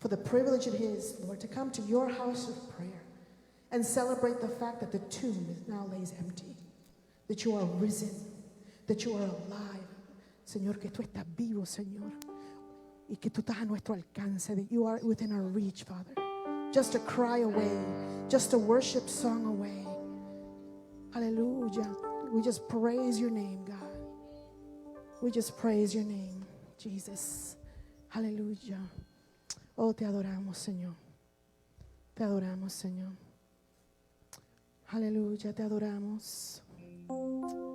for the privilege it is, Lord, to come to your house of prayer and celebrate the fact that the tomb now lays empty, that you are risen, that you are alive. Señor, que tú estás vivo, Señor, y que tú estás a nuestro alcance, that you are within our reach, Father. Just a cry away, just a worship song away. Hallelujah. We just praise your name, God. We just praise your name, Jesus. Hallelujah. Oh, te adoramos, Señor. Te adoramos, Señor. Aleluya, te adoramos. Aleluya.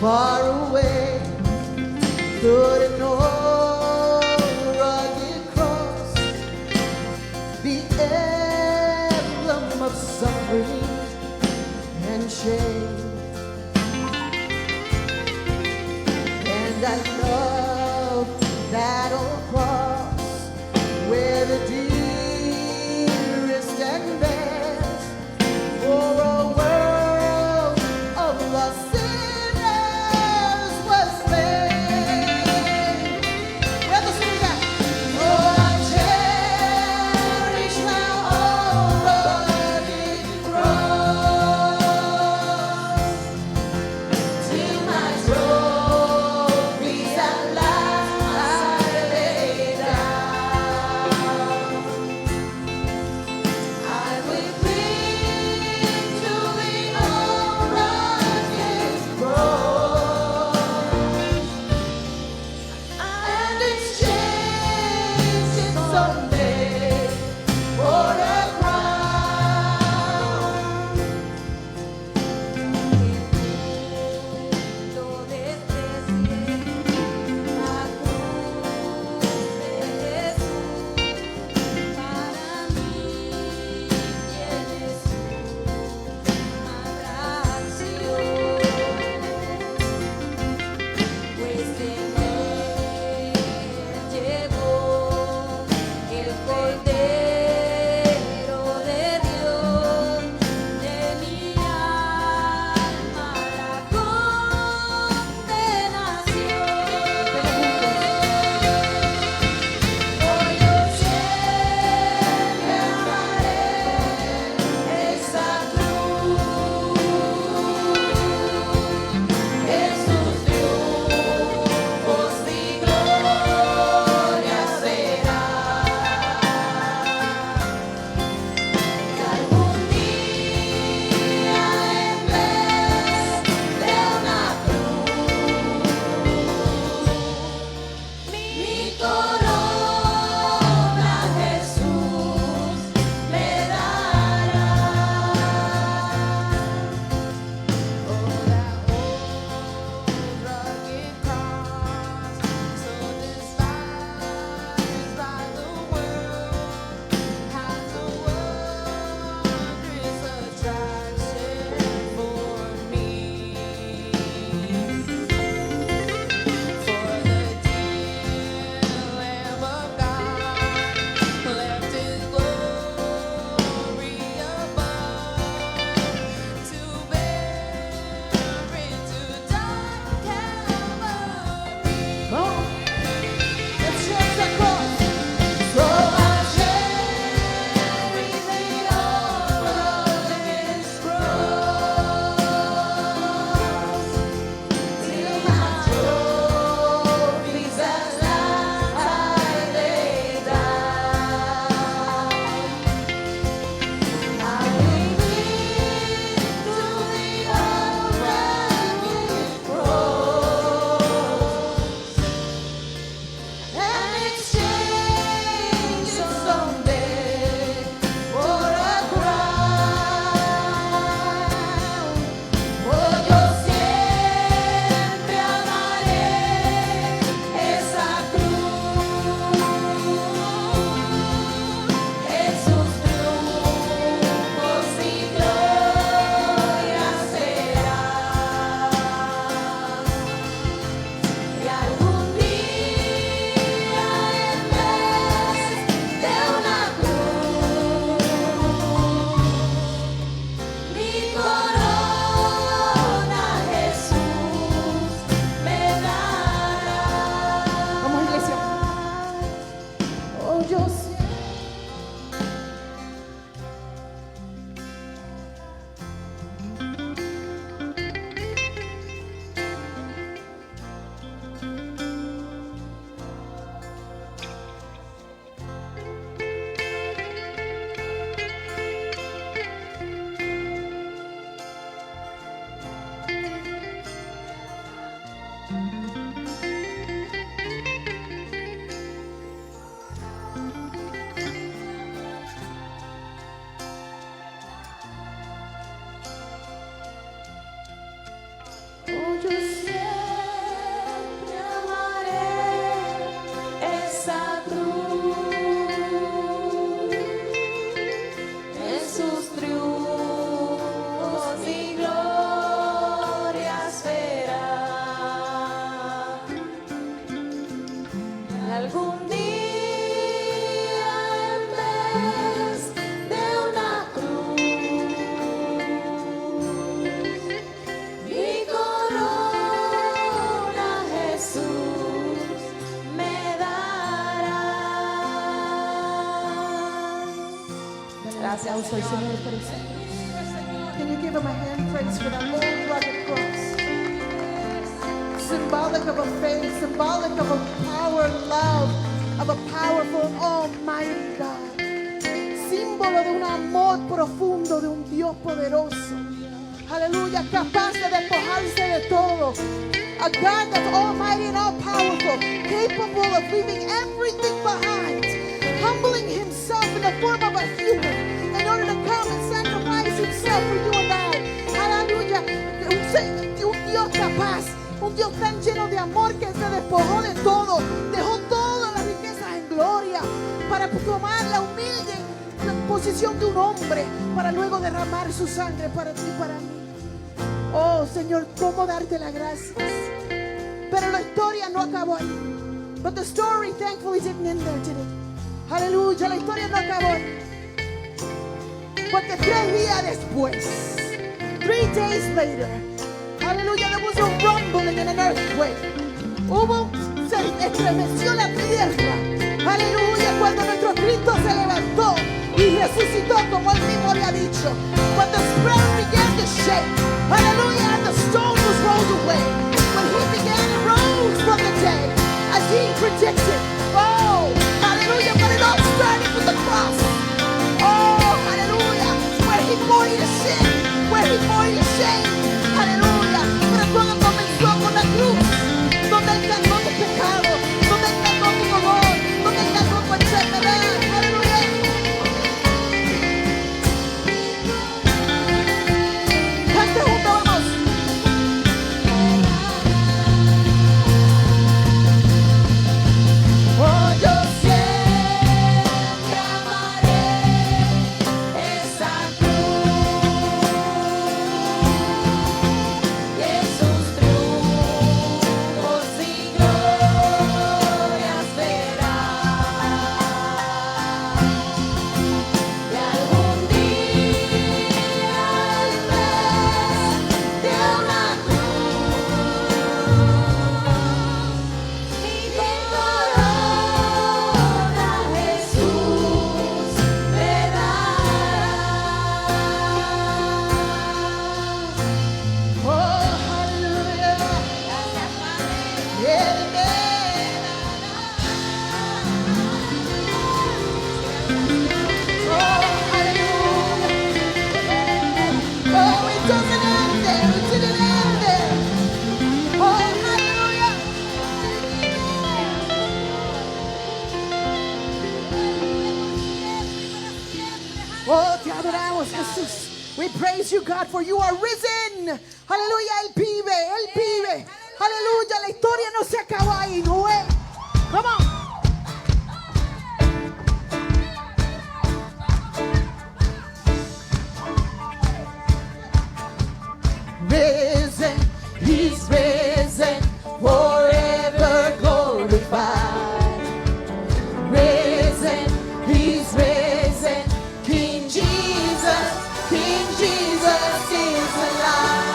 Far away, stood an old rugged cross, the emblem of suffering and shame. And I love that old cross where the dearest and best for a world of lost El Oh, yo sé. Oh, yo siempre amaré esa cruz, en sus triunfos y glorias verá. Algún día en vez de una cruz, mi corona Jesús me dará. Gracias, Señor, por eso. Can you give him a hand praise for that old rugged cross? Symbolic of a faith, symbolic of a power and love of a powerful and almighty God. Símbolo de un amor profundo de un Dios poderoso. Aleluya, capaz de despojarse de todo. A God that's almighty and all powerful, capable of leaving everything behind, humbling himself in the form of a human in order to come and sacrifice himself for you and I. Aleluya, un Dios capaz, un Dios tan lleno de amor que se despojó de todo, dejó todas las riquezas en gloria para tomar la humilde posición de un hombre para luego derramar su sangre para ti y para mí. Oh Señor, cómo darte las gracias. Pero la historia no acabó ahí. But the story thankfully didn't end there, did it? Aleluya, la historia no acabó ahí. Porque 3 días después, 3 days later, aleluya, there was a rumbling and an earthquake. Se estremeció la tierra. Aleluya, cuando nuestro Cristo se levantó y resucitó como él mismo había dicho. When the spread began to shake, hallelujah, and the stone was rolled away. When he began to rise from the dead, as he predicted. Oh, hallelujah, but it all started with the cross. Oh, hallelujah, where he bore your sin, where he bore your shame. Hallelujah, pero todo comenzó con la cruz, donde él cargó tu pecado, donde él cargó tu dolor, donde él cargó tu enfermedad. Hallelujah. Cante junto, vamos. Oh, yo siempre amaré esa cruz, y en sus triunfos y glorias verá. Y algún día en vez de una cruz, mi corona Jesús me dará. Oh, hallelujah. Gracias, Padre. Oh, hallelujah. Oh, it doesn't end there. It didn't end there. Oh, hallelujah. Oh, te adoramos, Jesús. We praise you, God, for you are risen. Aleluya, Él vive, Él vive. Aleluya, la historia no se acaba ahí, no es. Come on. Risen, He's risen, forever glorified. Risen, He's risen, King Jesus is alive.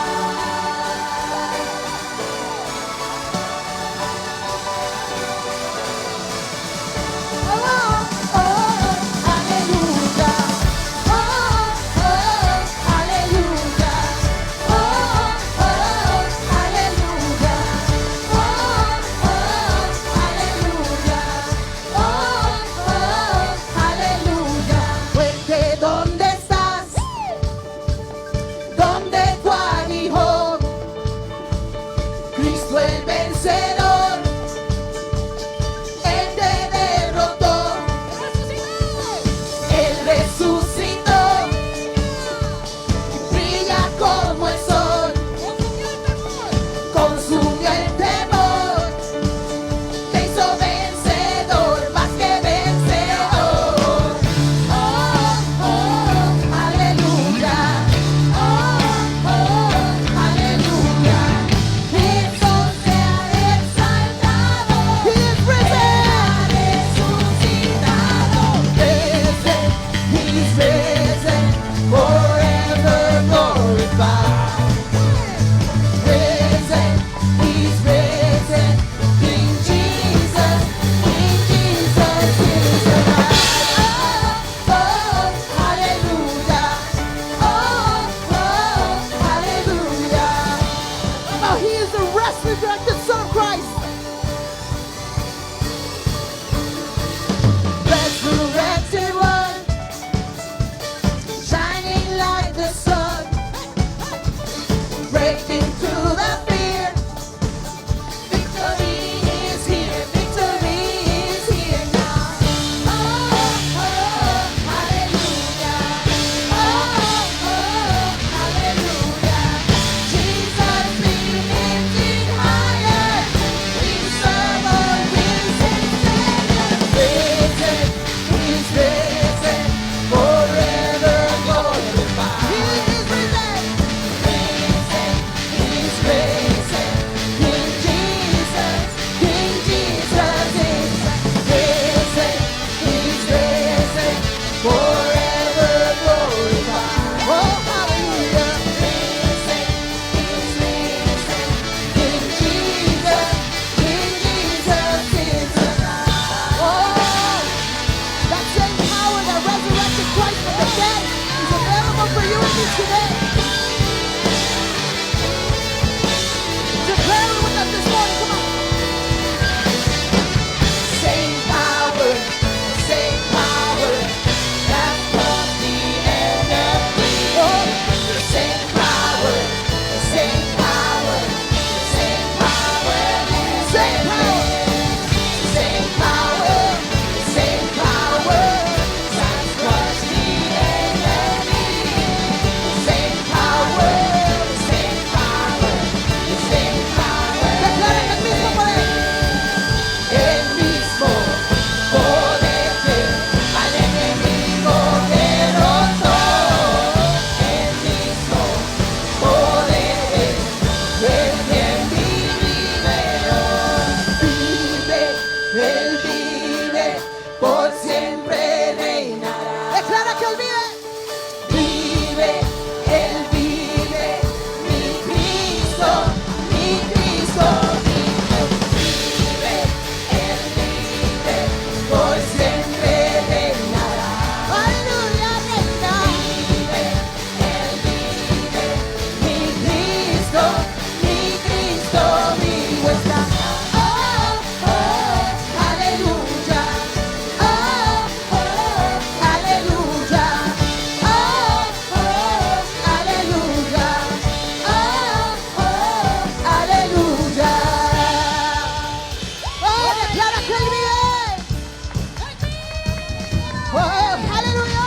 Oh, aleluya.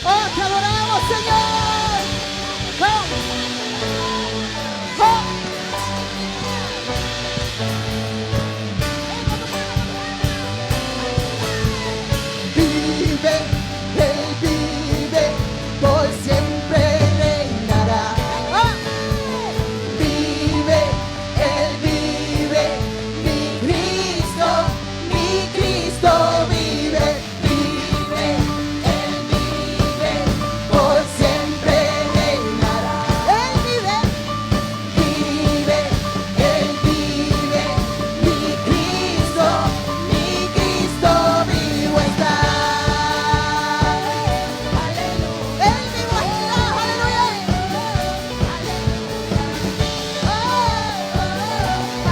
Oh, te adoramos, Señor. Oh. Oh. Vive, Él vive, por siempre reinará. ¡Ah! Vive, Él vive, mi Cristo vive. Vive, Él vive, por siempre reinará. Él vive, vive, Él vive, mi Cristo vivo está. Él vivo está, aleluya. Oh,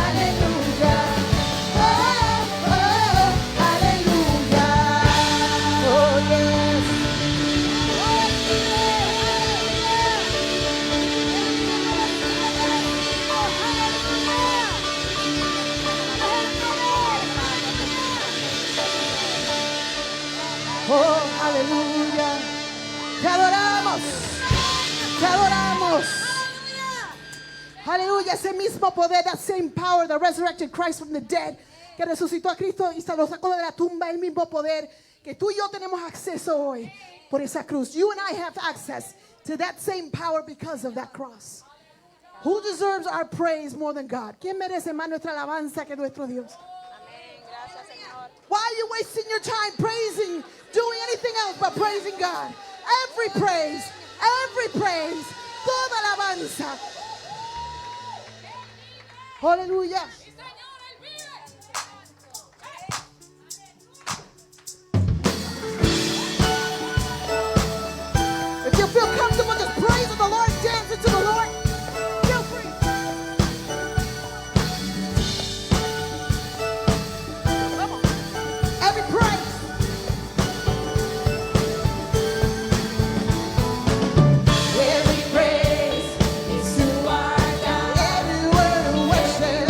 aleluya. Oh, aleluya. Oh, yes. Oh, aleluya. Te adoramos. Te adoramos. Aleluya. Ese mismo poder, that same power that resurrected Christ from the dead, que resucitó a Cristo y se lo sacó de la tumba, el mismo poder que tú y yo tenemos acceso hoy por esa cruz. You and I have access to that same power because of that cross. Who deserves our praise more than God? ¿Quién merece más nuestra alabanza que nuestro Dios? Why are you wasting your time praising, doing anything else but praising God? Every praise, toda alabanza. Aleluya. If you feel comfortable, just praise the Lord, dance into the Lord. Feel free. Come on. Every praise. Every praise is to our God. Every word of worship.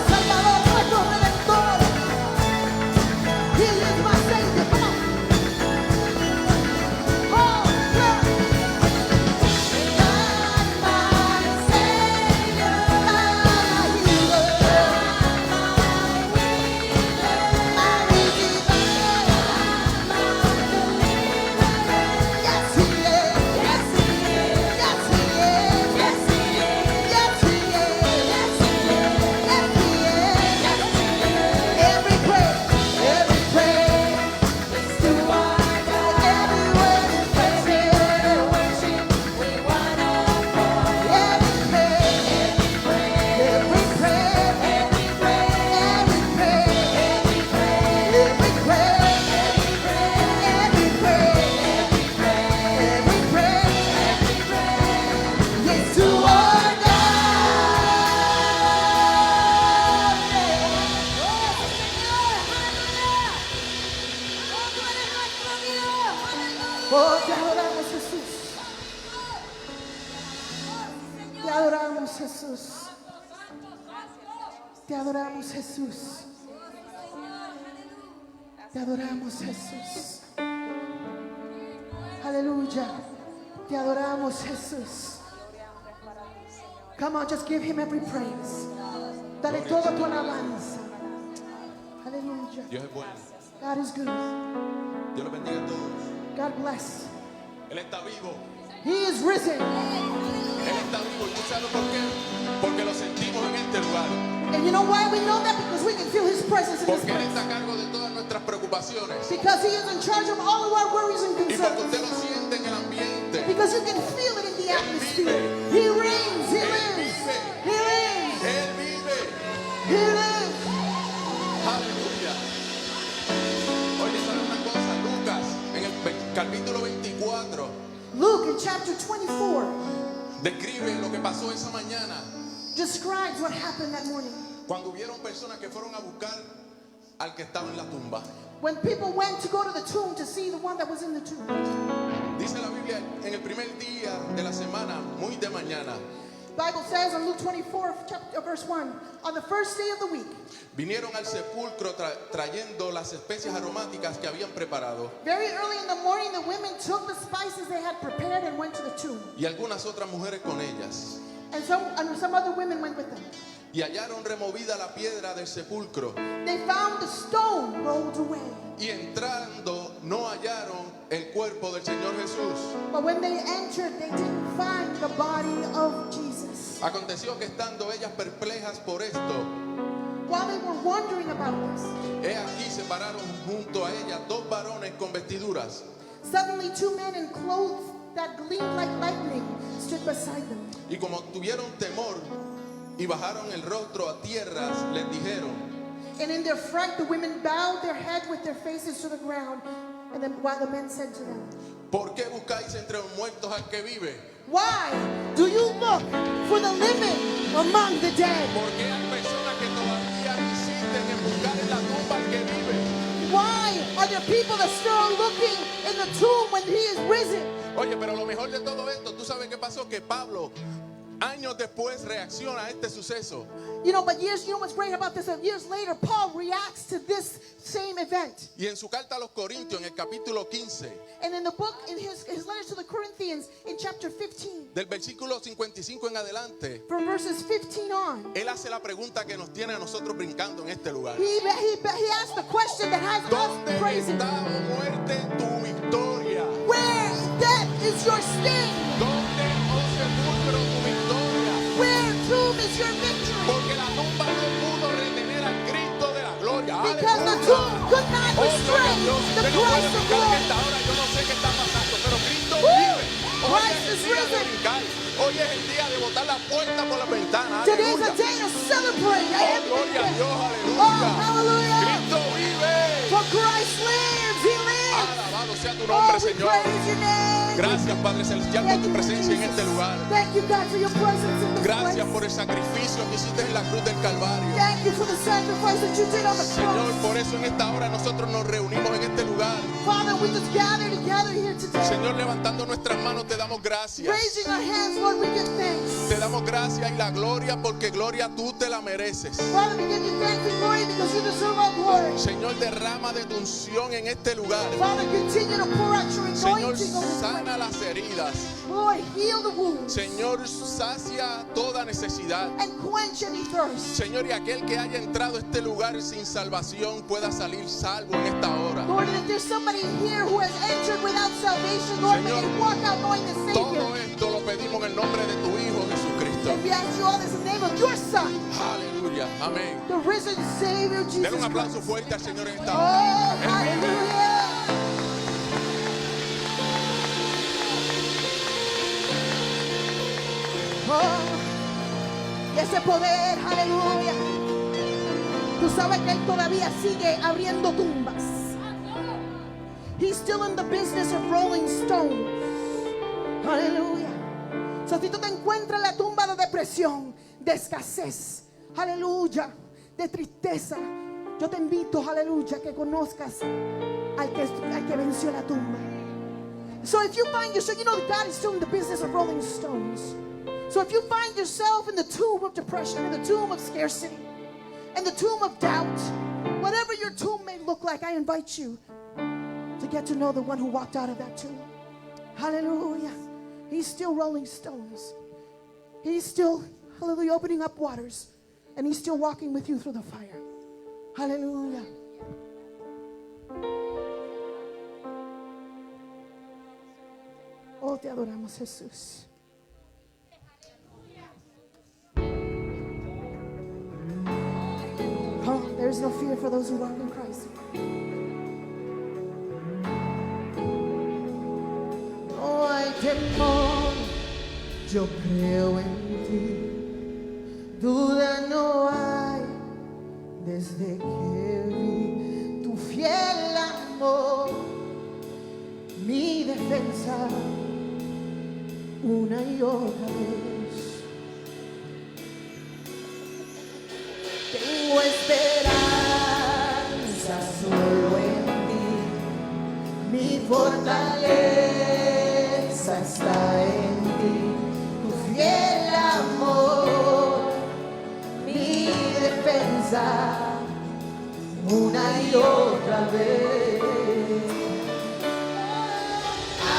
Salvador, nuestro Redentor. He is my Savior. Come on. Oh, yeah. My Savior, my healer, my Redeemer. Yes, He is. Yes, He is. Yes, He is. Yes, He is. Yes, He is. Yes, He is. Yes, He is. Yes, He is. Every praise is to our God. Every word is worship. We wanna every praise, every praise, every praise, every praise, every praise, every praise is to our God. Oh, te adoramos, Jesús. Te adoramos, Jesús. Te adoramos, Jesús. Te adoramos, Jesús. Aleluya. Te adoramos, Jesús. Come on, just give him every praise. Dale toda tu alabanza. Aleluya. Dios es bueno. God is good. Dios los bendiga a todos. God bless. Él está vivo. He is risen. Él está vivo. ¿Y tú sabes por qué? Porque lo sentimos en este lugar. And you know why we know that? Because we can feel his presence in this Porque Él place. está a cargo de todas nuestras preocupaciones. Because he is in charge of all of our worries and Y porque usted concerns. lo siente en el ambiente. Because you can feel it in the atmosphere. He reigns. He lives. He lives. Él vive. He lives. Aleluya. Oye, ¿sabe una cosa? Lucas, en el capítulo 24, Luke in chapter 24 describe lo que pasó esa mañana. describes what happened that morning. Cuando hubieron personas que fueron a buscar al que estaba en la tumba. When people went to go to the tomb to see the one that was in the tomb. Dice la Biblia, en el primer día de la semana, muy de mañana, Bible says in Luke 24, verse 1, on the first day of the week, vinieron al sepulcro trayendo las especias aromáticas que habían preparado very early in the morning, the women took the spices they had prepared and went to the tomb. y algunas otras mujeres con ellas. And some other women went with them. Y hallaron removida la piedra del sepulcro They found the stone rolled away. y entrando no hallaron el cuerpo del Señor Jesús. But when they entered, they didn't find the body of Jesus. Aconteció que estando ellas perplejas por esto, While they were wondering about this, he aquí se pararon junto a ellas dos varones con vestiduras. suddenly two men in clothes that gleamed like lightning stood beside them. Y como tuvieron temor y bajaron el rostro a tierras, les dijeron: And in their fright, the women bowed their head with their faces to the ground. And then while the men said to them, ¿Por qué buscáis entre los muertos al que vive? why do you look for the living among the dead? ¿Por qué hay personas que todavía insisten en buscar en la tumba al que vive? Why are there people that still looking in the tomb when he is risen? Oye, pero lo mejor de todo esto, ¿tú sabes qué pasó? Que Pablo, años después, reacciona a este suceso. You know what's great about this? Years later, Paul reacts to this same event. Y en su carta a los Corintios, en el capítulo 15, And in the book, in his letters to the Corinthians, in chapter 15, del versículo 55 en adelante, from verses 15 on, él hace la pregunta que nos tiene a nosotros brincando en este lugar. he asked the question that has us ¿Dónde praising. está, oh muerte, tu victoria? Where death is your sting? ¿Dónde, oh sepulcro, tu victoria? Where tomb is your victory? Porque la tumba no pudo retener al Cristo de la gloria. Because the ¡Aleluya! tomb could not Oh, gloria a restrain Dios. the Usted no puede Christ of brincar en glory. esta hora. Yo no sé qué está pasando, pero Cristo Woo! vive. Hoy Christ es el is día de risen. brincar. Hoy es el día de botar la puerta por la ventana. Today's a ¡Aleluya! day to celebrate. Oh, gloria a Dios. Oh, ¡Aleluya! hallelujah. Cristo vive. For Christ lives. He lives. Alabado sea tu Oh, nombre, we Señor. praise your name. Gracias, Padre Celestial, por tu presencia en este lugar. Thank you, God, for your presence in this Gracias place. por el sacrificio que hiciste en la cruz del Calvario. Thank you for the sacrifice that you did on the Señor, cross. por eso en esta hora nosotros nos reunimos en este lugar. Father, we just gather together here today. Señor, levantando nuestras manos te damos gracias. Raising our hands, Lord, we give thanks. Te damos gracias y la gloria porque gloria tú te la mereces. Father, we give you thanks and glory because you deserve all glory. Señor, derrama de tu unción en este lugar. Father, continue to pour out your Señor, anointing on this sana place. las heridas. Lord, heal the wounds Señor, sacia toda necesidad. and quench any thirst. Señor, y aquel que haya entrado a este lugar sin salvación pueda salir salvo en esta hora. Lord, and if there's somebody here who has entered without salvation, Lord, may Señor, they walk out knowing the Todo Savior. esto lo pedimos en el nombre de tu Hijo Jesucristo. And we ask you all this in the name of your Son, Aleluya, amén. the risen Savior, Jesus Den un aplauso Christ. fuerte al Señor en esta Oh, hora. Él vive. hallelujah. Oh, y ese poder, aleluya. Tú sabes que Él todavía sigue abriendo tumbas. He's still in the business of rolling stones. Aleluya. So, si tú te encuentras en la tumba de depresión, de escasez, aleluya, de tristeza, yo te invito, aleluya, que conozcas al que venció la tumba. So if you find yourself, you know God is still in the business of rolling stones. So if you find yourself in the tomb of depression, in the tomb of scarcity, in the tomb of doubt, whatever your tomb may look like, I invite you to get to know the one who walked out of that tomb. Hallelujah. He's still rolling stones. He's still, hallelujah, opening up waters. And he's still walking with you through the fire. Hallelujah. Oh, te adoramos, Jesús. Oh, there is no fear for those who walk in Christ. No hay temor, yo creo en ti. Duda no hay desde que vi tu fiel amor, mi defensa una y otra vez. Tengo esperanza solo en ti, mi fortaleza está en ti, tu fiel amor, mi defensa una y otra vez.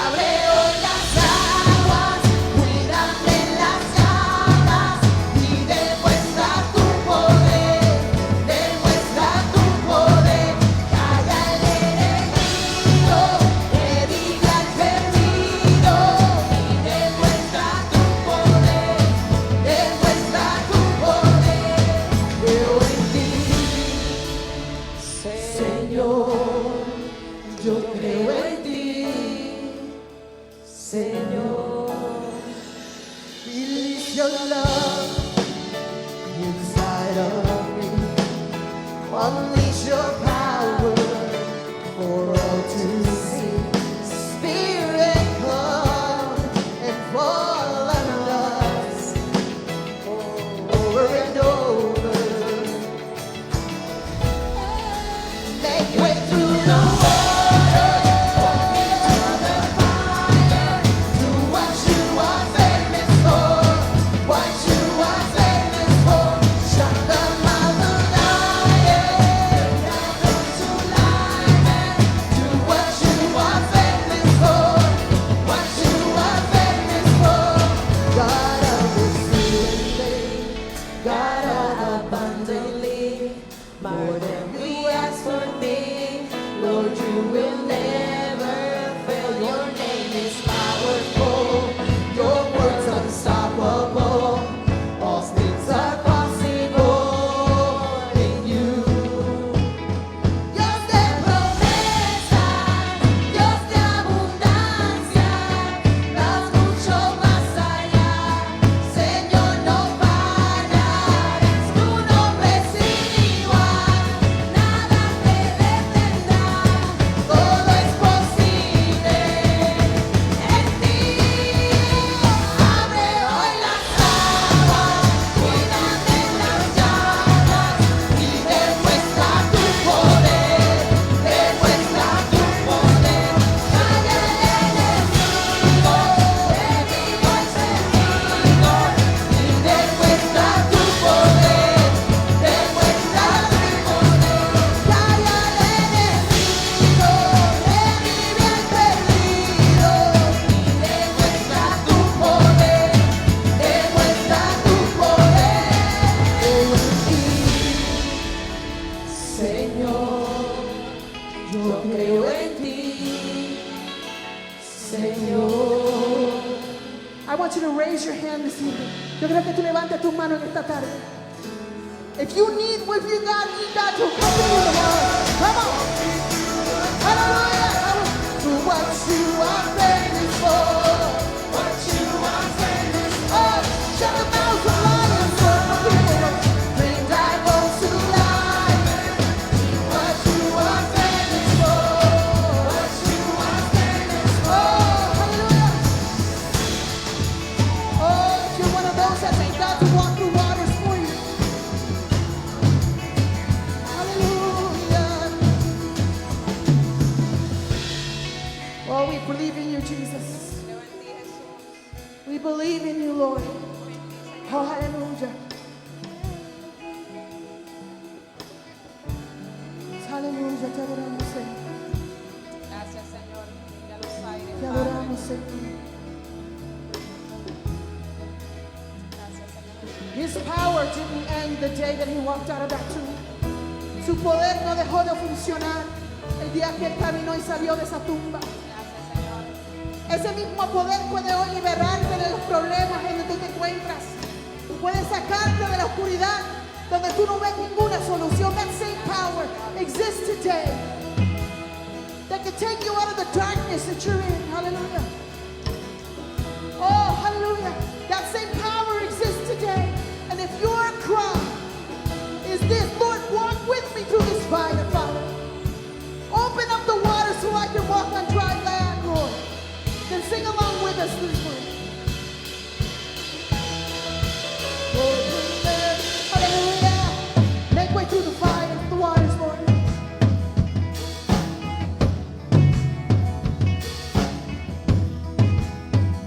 Abre hoy las aguas, cuídame las llamas y demuestra tu poder, calla el enemigo, que diga el perdido y demuestra tu poder, creo en ti, Señor, yo creo en ti, Señor. Release your love inside of me. Unleash your power for all to see. Spirit, come and fall on us over and over. Make way through the water, walk me to the fire. Do what you are famous for, what you are famous for. Shut the mouth of lions, bring them to life. Do what you are famous for, what you are famous for. God of exceedingly, God of abundantly, more than we ask for thee. Lord, you will never fail. Your name is powerful. Your words unstoppable. All things are possible in you. Dios de promesas, Dios de abundancia, das mucho más allá. Señor, no paras, tu nombre es sin igual. Yo creo en ti, Señor. I want you to raise your hand this evening. Yo creo que tú levantes tu mano en esta tarde. If you need God to accompany you tomorrow, come on. Hallelujah. To what you are famous for. What you are famous for. Shut the mouths of lions for people. Bring dragons to life. What you are famous for. What you are famous for. Hallelujah. Oh, if you're one of those that need God to walk through waters for you. Hallelujah. Oh, we believe in you, Jesus. We believe in you, Lord. Oh, hallelujah. Hallelujah. Te adoramos, Señor. Gracias, Señor. Venga a los aires, Te Padre. adoramos, Señor. Gracias, Señor. His power didn't end the day that he walked out of that tomb. Su poder no dejó de funcionar el día que él caminó y salió de esa tumba. Gracias, Señor. Ese mismo poder puede hoy liberarte de los problemas en donde tú te encuentras. Puede sacarte de la oscuridad donde tú no ves ninguna solución. That same power exists today. That can take you out of the darkness that you're in. Hallelujah. Oh, hallelujah. That same power exists today. And if your cry is this, Lord, walk with me through this fire, Father. Open up the water so I can walk on dry land, Lord. Then sing along with us this morning. Hallelujah. Make way through the fire, the waters, Lord.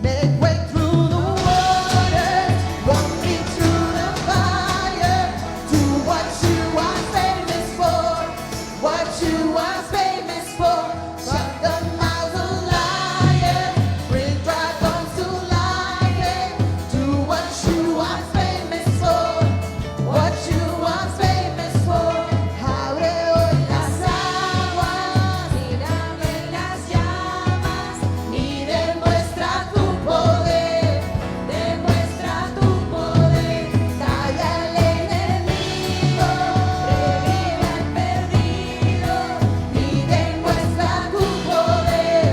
Make way through the waters, walk me through the fire. Do what you are famous for, what you are famous for. Shut the mouths of lions, bring dragons to life. Do what you are famous for, what you are famous for. Abre hoy las aguas, Mírame en las llamas, y demuestra tu poder, demuestra tu poder. Calla al enemigo, revive al perdido. y demuestra tu poder,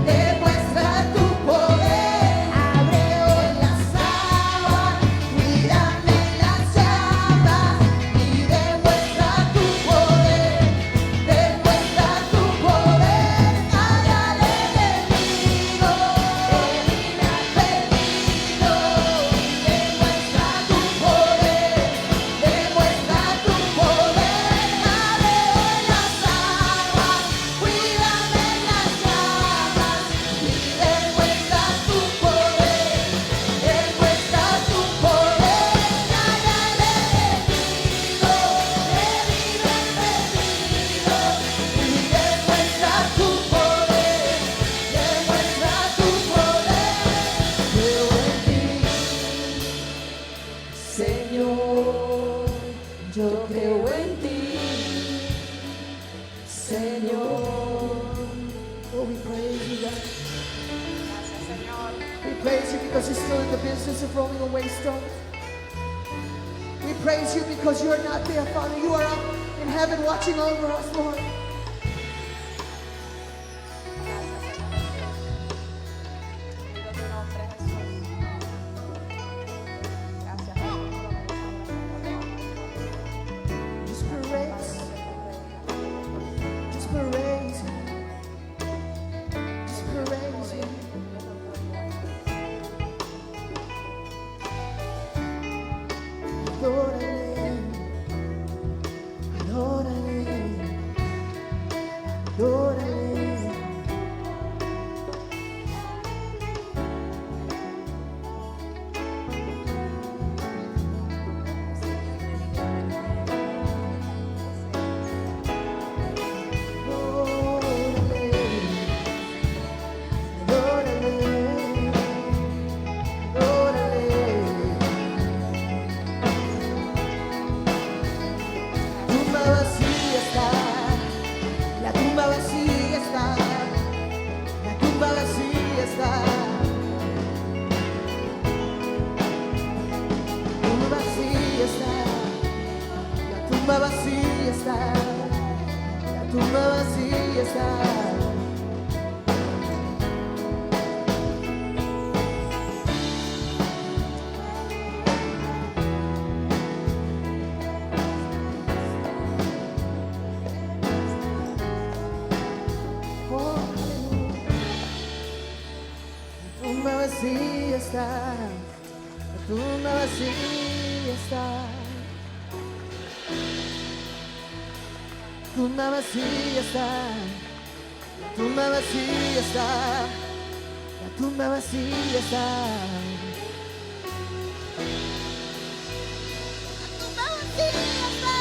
demuestra tu poder. Abre hoy las aguas, mírame en las llamas, y demuestra tu poder, demuestra tu poder. Calla al enemigo, revive al perdido, y demuestra tu poder, demuestra tu poder. Abre hoy las aguas, cuídame en las llamas, y demuestra tu poder, demuestra tu poder. Calla al enemigo, revive al perdido, y demuestra tu poder, demuestra tu poder. Creo en ti, Señor, yo creo en ti, Señor. Oh, we praise you, God. Gracias, Señor. We praise you because you're still in the business of rolling away stones. We praise you because you're not there, Father. You are up in heaven watching over us, Lord. Gracias, Señor Jesús. Bendito tu nombre, Jesús. Gracias, Jesús. Just praise, just praise you. Just praise you. Adórale, adórale, adórale. Tumba tumba vacía está, la tumba vacía está. Oh, aleluya. La tumba vacía está, la tumba vacía está. La tumba vacía está, la tumba vacía está, la tumba vacía está. La tumba vacía está,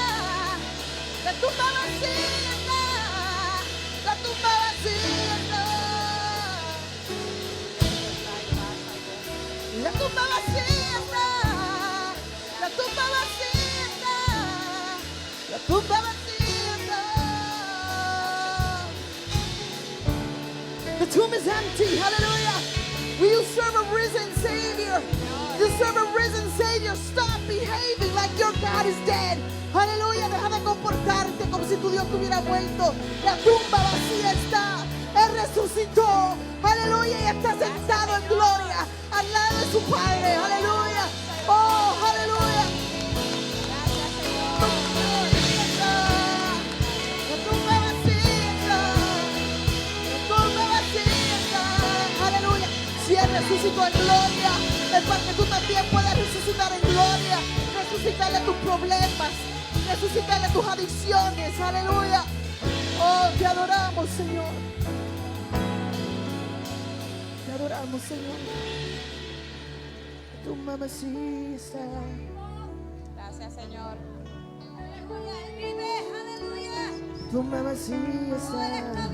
la tumba vacía está, la tumba vacía está, la tumba vacía está, la tumba vacía está. The tomb is empty, hallelujah. You serve a risen Savior. You serve a risen Savior. Stop behaving like your God is dead. Aleluya, deja de comportarte como si tu Dios estuviera muerto. La tumba vacía está. Él resucitó. Aleluya, y está sentado en gloria al lado de su Padre. Aleluya. Oh, aleluya. La tumba vacía está. La tumba vacía está. Aleluya. Si Él resucitó en gloria, es para que tú también puedas resucitar en gloria. Resucitarle tus problemas. Resucitarle tus adicciones, aleluya. Oh, te adoramos, Señor. Te adoramos, Señor. Tu mamá sí está. Gracias, Señor. Tu mamá sí está.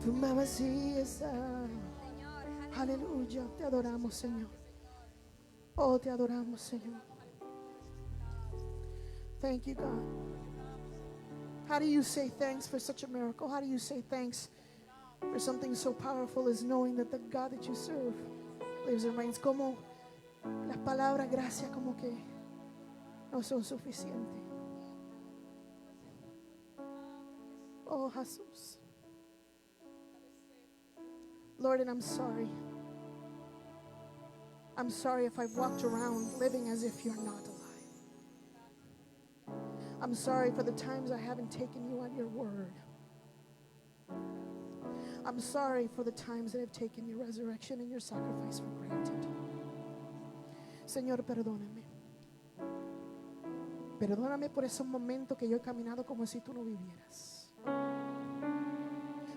Tu mamá sí está. Aleluya, te adoramos, Señor. Oh, te adoramos, Señor. Thank you, God. How do you say thanks for such a miracle? How do you say thanks for something so powerful as knowing that the God that you serve lives and reigns? Como las palabras gracias como que no son suficientes. Oh, Jesús. Lord, and I'm sorry. I'm sorry if I've walked around living as if you're not alive. I'm sorry for the times I haven't taken you at your word. I'm sorry for the times that I've taken your resurrection and your sacrifice for granted. Señor, perdóname. Perdóname por esos momentos que yo he caminado como si tú no vivieras.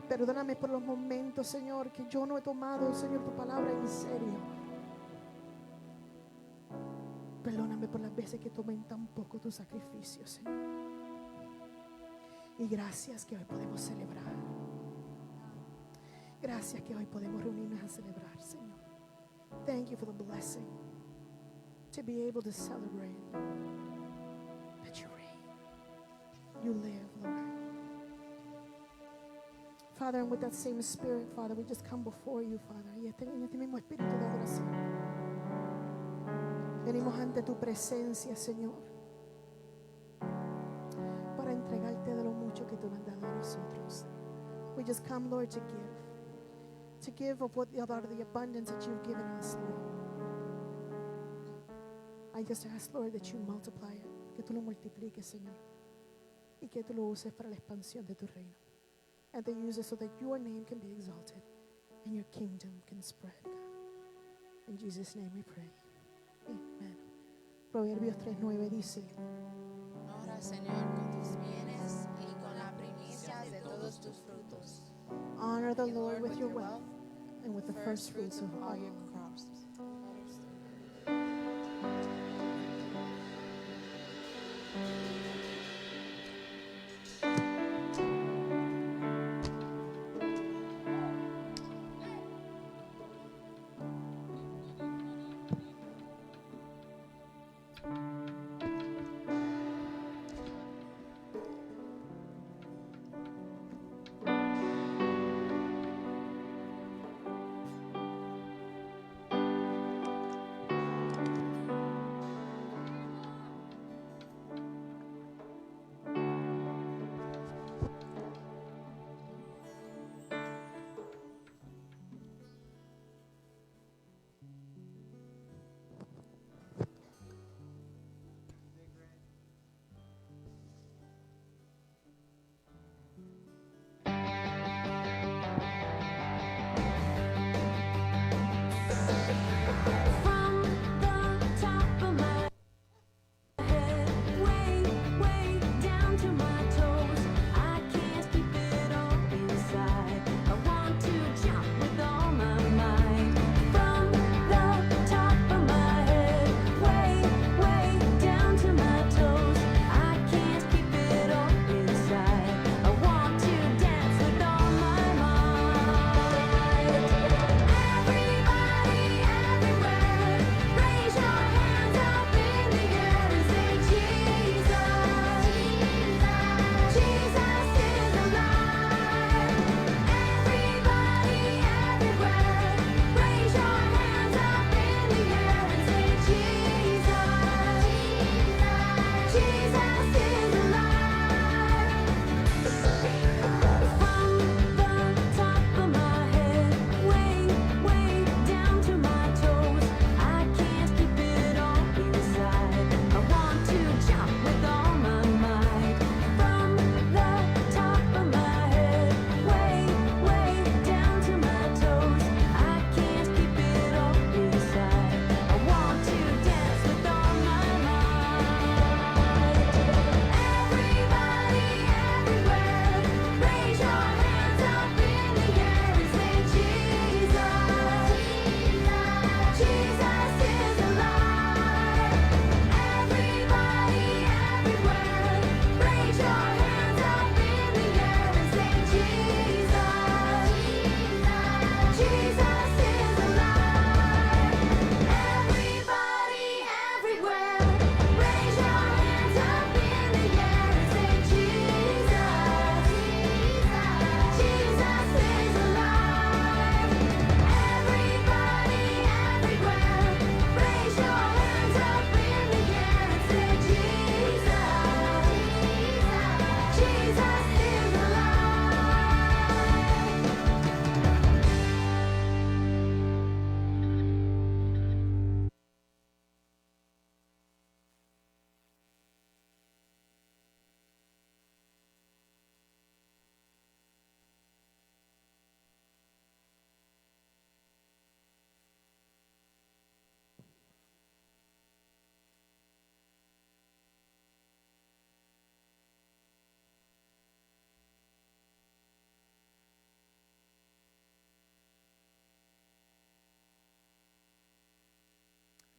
Perdóname por los momentos, Señor, que yo no he tomado, Señor, tu palabra en serio. Perdóname por las veces que tomé en tan poco tu sacrificio, Señor. Y gracias que hoy podemos celebrar. Gracias que hoy podemos reunirnos a celebrar, Señor. Thank you for the blessing to be able to celebrate that you reign. You live, Lord. Father, and with that same spirit, Father, we just come before you, Father. Y en este mismo espíritu de adoración. Venimos ante tu presencia, Señor, para entregarte de lo mucho que tú nos has dado a nosotros. We just come, Lord, to give of what the abundance that you've given us, Lord. I just ask, Lord, that you multiply it, que tú lo multipliques, Señor, y que tú lo uses para la expansión de tu reino. And to use it so that your name can be exalted and your kingdom can spread, God. In Jesus' name we pray. Amen. Proverbios 3:9 dice: Honra, Señor, con tus bienes y con la primicia de todos tus frutos. honor the Lord with your wealth and with the first fruits of all your crops.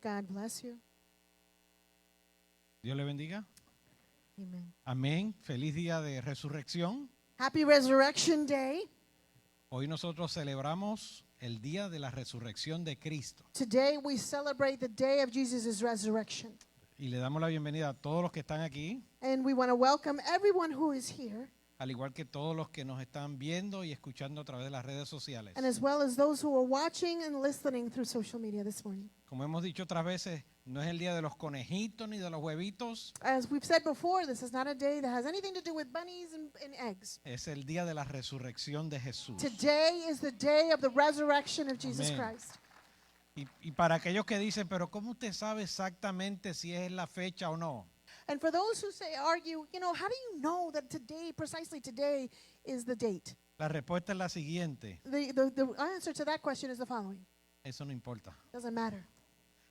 God bless you. Dios le bendiga. Amen. Amén. Feliz día de resurrección. Happy Resurrection Day. Hoy nosotros celebramos el día de la resurrección de Cristo. Today we celebrate the day of Jesus' resurrection. Y le damos la bienvenida a todos los que están aquí, And we want to welcome everyone who is here, al igual que todos los que nos están viendo y escuchando a través de las redes sociales. and as well as those who are watching and listening through social media this morning. Como hemos dicho otras veces, no es el día de los conejitos ni de los huevitos, As we've said before, this is not a day that has anything to do with bunnies and eggs. es el día de la resurrección de Jesús. Today is the day of the resurrection of Jesus Amén. Christ. Y para aquellos que dicen, pero ¿cómo usted sabe exactamente si es la fecha o no? And for those who argue, how do you know that today, precisely today, is the date? La respuesta es la siguiente, The answer to that question is the following. eso no importa. Doesn't matter.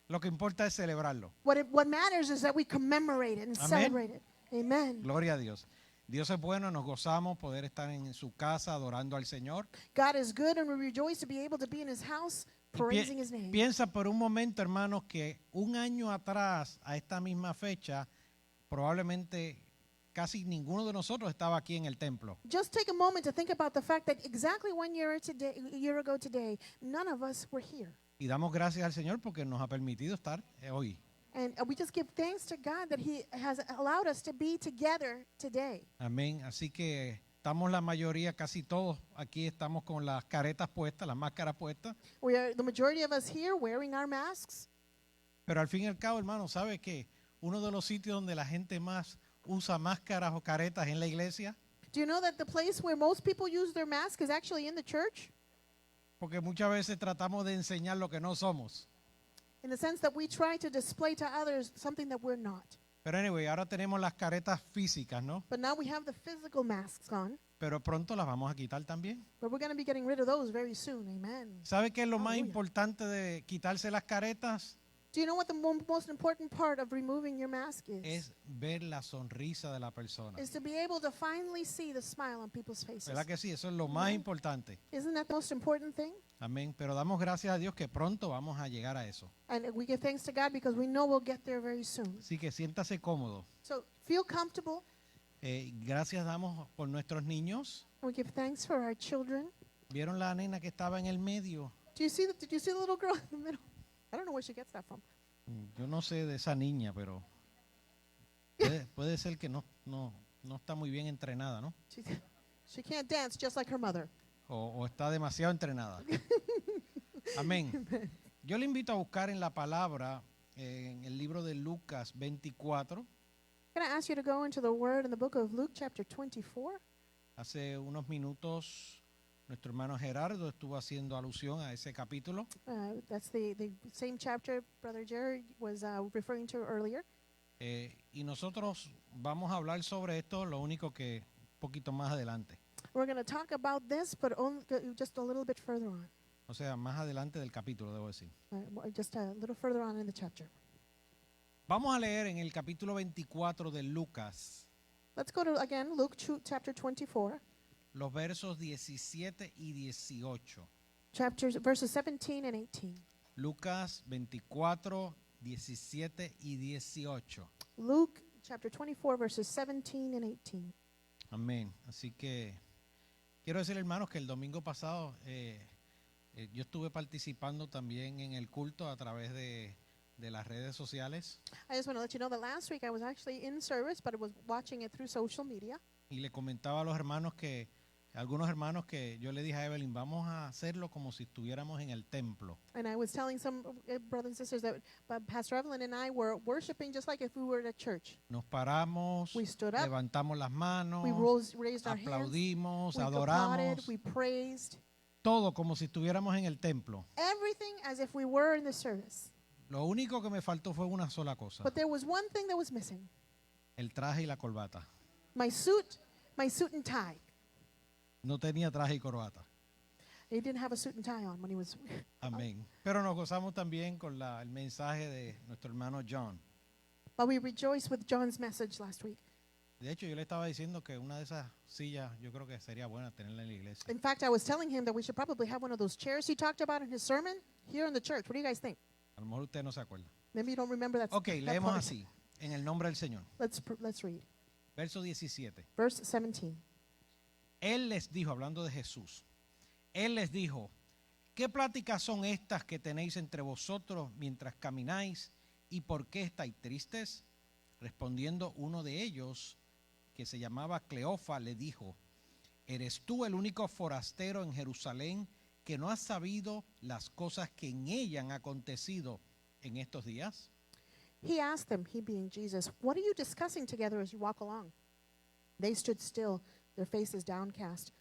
Lo que importa es celebrarlo. What matters is that we commemorate it and Amén. celebrate it. Amen. Gloria a Dios. Dios es bueno, nos gozamos poder estar en su casa adorando al Señor. God is good, and we rejoice to be able to be in His house, Y praising His name. piensa por un momento, hermanos, que un año atrás, a esta misma fecha, probablemente casi ninguno de nosotros estaba aquí en el templo. Just take a moment to think about the fact that exactly 1 year ago today, none of us were here. Y damos gracias al Señor porque nos ha permitido estar hoy. And we just give thanks to God that He has allowed us to be together today. Amén. Así que estamos la mayoría, casi todos aquí estamos con las caretas puestas, las máscaras puestas. We are the majority of us here wearing our masks. Pero al fin y al cabo, hermano, ¿sabe que uno de los sitios donde la gente más usa máscaras o caretas es en la iglesia? Do you know that the place where most people use their mask is actually in the church? Porque muchas veces tratamos de enseñar lo que no somos. In the sense that we try to display to others something that we're not. Pero anyway, ahora tenemos las caretas físicas, ¿no? But now we have the physical masks on, Pero pronto las vamos a quitar también. but we're going to be getting rid of those very soon. Amen. ¿Sabe qué es lo más Aleluya. importante de quitarse las caretas? Do you know what the most important part of removing your mask is? Es ver la sonrisa de la persona. Is to be able to finally see the smile on people's faces. ¿Verdad que sí? Eso es lo más importante. Isn't that the most important thing? Amén. Pero damos gracias a Dios que pronto vamos a llegar a eso. And we give thanks to God because we know we'll get there very soon. Así que siéntase cómodo. So feel comfortable. Gracias damos por nuestros niños. We give thanks for our children. ¿Vieron la nena que estaba en el medio? Did you see the little girl in the middle? I don't know where she gets that from. Yo no sé de esa niña, pero puede ser que no está muy bien entrenada, ¿no? She can't dance just like her mother. O está demasiado entrenada. Amén. Yo le invito a buscar en la palabra, en el libro de Lucas 24. I'm going to ask you to go into the Word in the book of Luke chapter 24. Hace unos minutos nuestro hermano Gerardo estuvo haciendo alusión a ese capítulo. That's the same chapter Brother Jared was referring to earlier. Y nosotros vamos a hablar sobre esto, lo único que un poquito más adelante. We're going to talk about this, but only, just a little bit further on. O sea, más adelante del capítulo, debo decir. Just a little further on in the chapter. Vamos a leer en el capítulo 24 de Lucas, Let's go to, again, Luke chapter 24, los versos 17 y 18. verses 17 and 18. Lucas 24, 17 y 18. Luke chapter 24, verses 17 and 18. Amén. Así que quiero decir, hermanos, que el domingo pasado yo estuve participando también en el culto a través de las redes sociales. I just want to let you know that last week I was actually in service, but I was watching it through social media. Y le comentaba a los hermanos algunos hermanos que yo le dije a Evelyn, vamos a hacerlo como si estuviéramos en el templo. And I was telling some brothers and sisters that Pastor Evelyn and I were worshiping just like if we were at church. Nos paramos, We stood up, levantamos las manos, we raised our hands, aplaudimos, we adoramos, applauded, we praised, todo como si estuviéramos en el templo. everything as if we were in the service. Lo único que me faltó fue una sola cosa, But there was one thing that was missing. el traje y la corbata. My suit and tie. No tenía traje y corbata. He didn't have a suit and tie on when he was. Amén. Pero nos gozamos también con el mensaje de nuestro hermano John. But we rejoiced with John's message last week. De hecho, yo le estaba diciendo que una de esas sillas yo creo que sería buena tenerla en la iglesia. In fact, I was telling him that we should probably have one of those chairs he talked about in his sermon here in the church. What do you guys think? A lo mejor usted no se acuerda. Maybe you don't remember that. Ok, that leemos part. así, en el nombre del Señor. Let's read. Verso 17. Verse 17. Él les dijo, hablando de Jesús, Él les dijo, ¿qué pláticas son estas que tenéis entre vosotros mientras camináis? ¿Y por qué estáis tristes? Respondiendo uno de ellos, que se llamaba Cleofa, le dijo, ¿eres tú el único forastero en Jerusalén que no has sabido las cosas que en ella han acontecido en estos días? He asked them, he being Jesus, what are you discussing together as you walk along? They stood still, their faces downcast.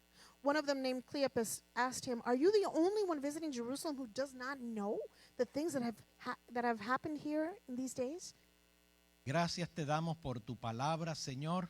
One of them, named Cleopas, asked him, are you the only one visiting Jerusalem who does not know the things that have happened here in these days? Gracias te damos por tu palabra, Señor,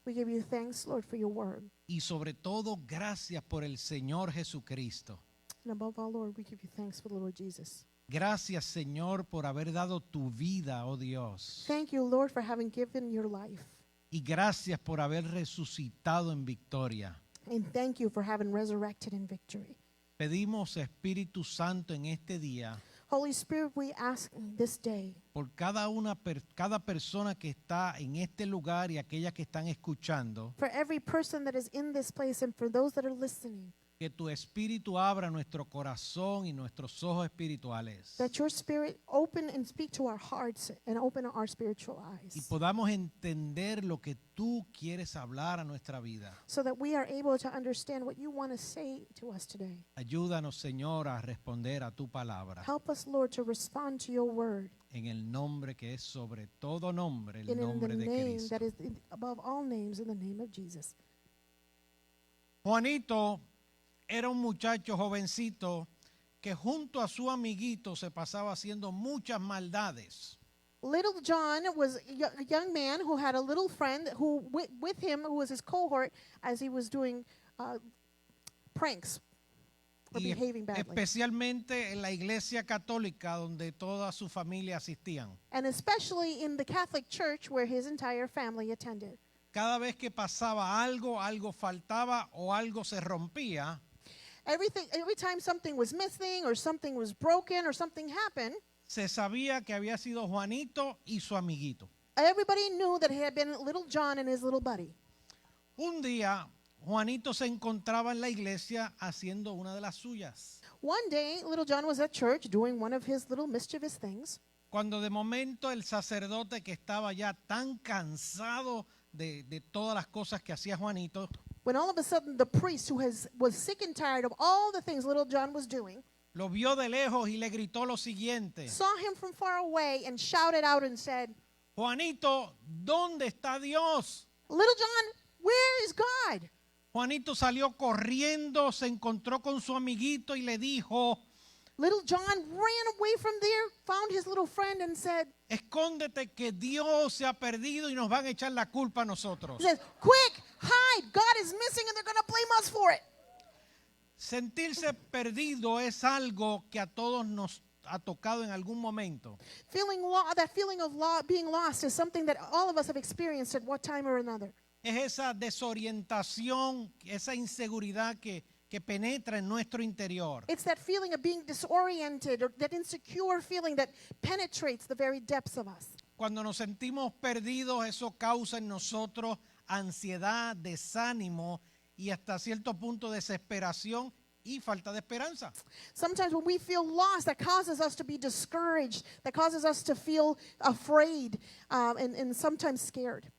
We give you thanks, Lord, for your word. y sobre todo gracias por el Señor Jesucristo. And above all, Lord, we give you thanks for the Lord Jesus. Gracias, Señor, por haber dado tu vida, oh Dios. Thank you, Lord, for having given your life. Y gracias por haber resucitado en victoria. And thank you for having resurrected in victory. Pedimos, Espíritu Santo, en este día, Holy Spirit, we ask this day por cada persona que está en este lugar y aquellas que están escuchando, for every person that is in this place and for those that are listening, que tu Espíritu abra nuestro corazón y nuestros ojos espirituales that your Spirit open and speak to our hearts and open our spiritual y eyes podamos entender lo que tú quieres hablar a nuestra vida. so that we are able to understand what you want to say to us today. Ayúdanos, Señor, a responder a tu palabra Help us, Lord, to respond to your word en el nombre que es sobre todo nombre, el and in the nombre de name Cristo. that is above all names, in the name of Jesus. Juanito era un muchacho jovencito que junto a su amiguito se pasaba haciendo muchas maldades. Little John was a young man who had a little friend who with him, who was his cohort, as he was doing pranks or Y behaving badly. especialmente en la iglesia católica donde toda su familia asistían. And especially in the Catholic Church where his entire family attended. Cada vez que pasaba algo, algo faltaba o algo se rompía, Every time something was missing or something was broken or something happened, se sabía que había sido Juanito y su amiguito. everybody knew that it had been little John and his little buddy. Un día, Juanito se encontraba en la iglesia haciendo una de las suyas, One day, little John was at church doing one of his little mischievous things. cuando de momento el sacerdote, que estaba ya tan cansado de todas las cosas que hacía Juanito, When all of a sudden the priest, who was sick and tired of all the things little John was doing, lo vio de lejos y le gritó lo siguiente: saw him from far away and shouted out and said, Juanito, ¿dónde está Dios? Little John, where is God? Juanito salió corriendo, se encontró con su amiguito y le dijo: Little John ran away from there, found his little friend and said, escóndete que Dios se ha perdido y nos van a echar la culpa a nosotros. he says, quick, hide, God is missing and they're going to blame us for it. Sentirse perdido es algo que a todos nos ha tocado en algún momento. That feeling of being lost is something that all of us have experienced at one time or another. Es esa desorientación, esa inseguridad que penetra en nuestro interior. It's that feeling of being disoriented or that insecure feeling that penetrates the very depths of us. Cuando nos sentimos perdidos, eso causa en nosotros ansiedad, desánimo y hasta cierto punto desesperación y falta de esperanza. Sometimes when we feel lost, that causes us to be discouraged, that causes us to feel afraid and sometimes scared.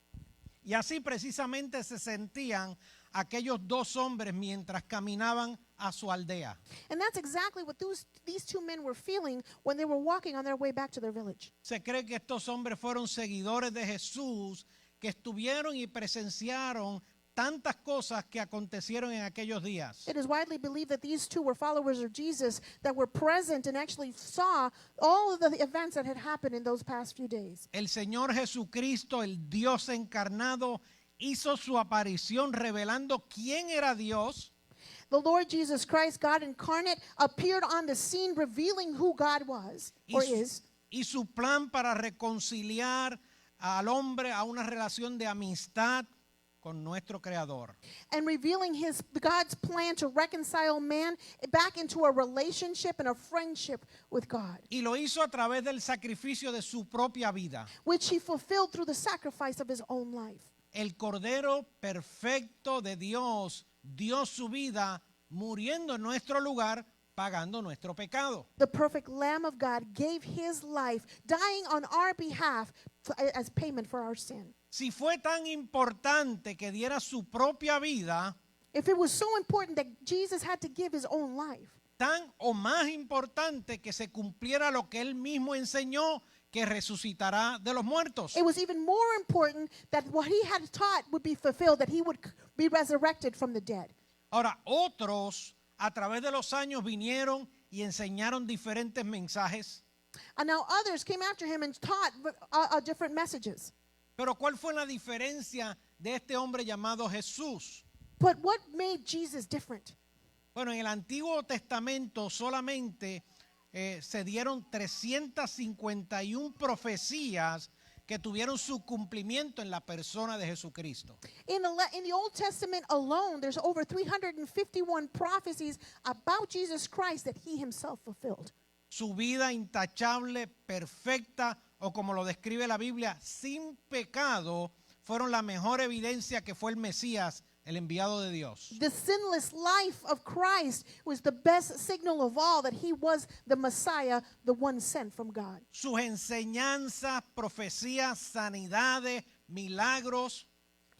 Y así precisamente se sentían aquellos dos hombres mientras caminaban a su aldea. And that's exactly what these two men were feeling when they were walking on their way back to their village. Se cree que estos hombres fueron seguidores de Jesús, que estuvieron y presenciaron tantas cosas que acontecieron en aquellos días. It is widely believed that these two were followers of Jesus that were present and actually saw all of the events that had happened in those past few days. El Señor Jesucristo, el Dios encarnado, hizo su aparición revelando quién era Dios. The Lord Jesus Christ, God incarnate, appeared on the scene revealing who God was or is. Y su plan para reconciliar al hombre a una relación de amistad con nuestro Creador. and revealing God's plan to reconcile man back into a relationship and a friendship with God, Y lo hizo a través del sacrificio de su propia vida. which he fulfilled through the sacrifice of his own life. El Cordero perfecto de Dios dio su vida muriendo en nuestro lugar, pagando nuestro pecado. The perfect Lamb of God gave his life, dying on our behalf as payment for our sin. Si fue tan importante que diera su propia vida, If it was so important that Jesus had to give his own life, tan o más importante que se cumpliera lo que él mismo enseñó, que resucitará de los muertos. it was even more important that what he had taught would be fulfilled, that he would be resurrected from the dead. Ahora, otros a través de los años vinieron y enseñaron diferentes mensajes. And now others came after him and taught different messages. Pero ¿cuál fue la diferencia de este hombre llamado Jesús? But what made Jesus different? Bueno, en el Antiguo Testamento solamente se dieron 351 profecías que tuvieron su cumplimiento en la persona de Jesucristo. In the Old Testament alone, there's over 351 prophecies about Jesus Christ that he himself fulfilled. Su vida intachable, perfecta, o como lo describe la Biblia, sin pecado, fueron la mejor evidencia que fue el Mesías, el enviado de Dios. The sinless life of Christ was the best signal of all that he was the Messiah, the one sent from God. Sus enseñanzas, profecías, sanidades, milagros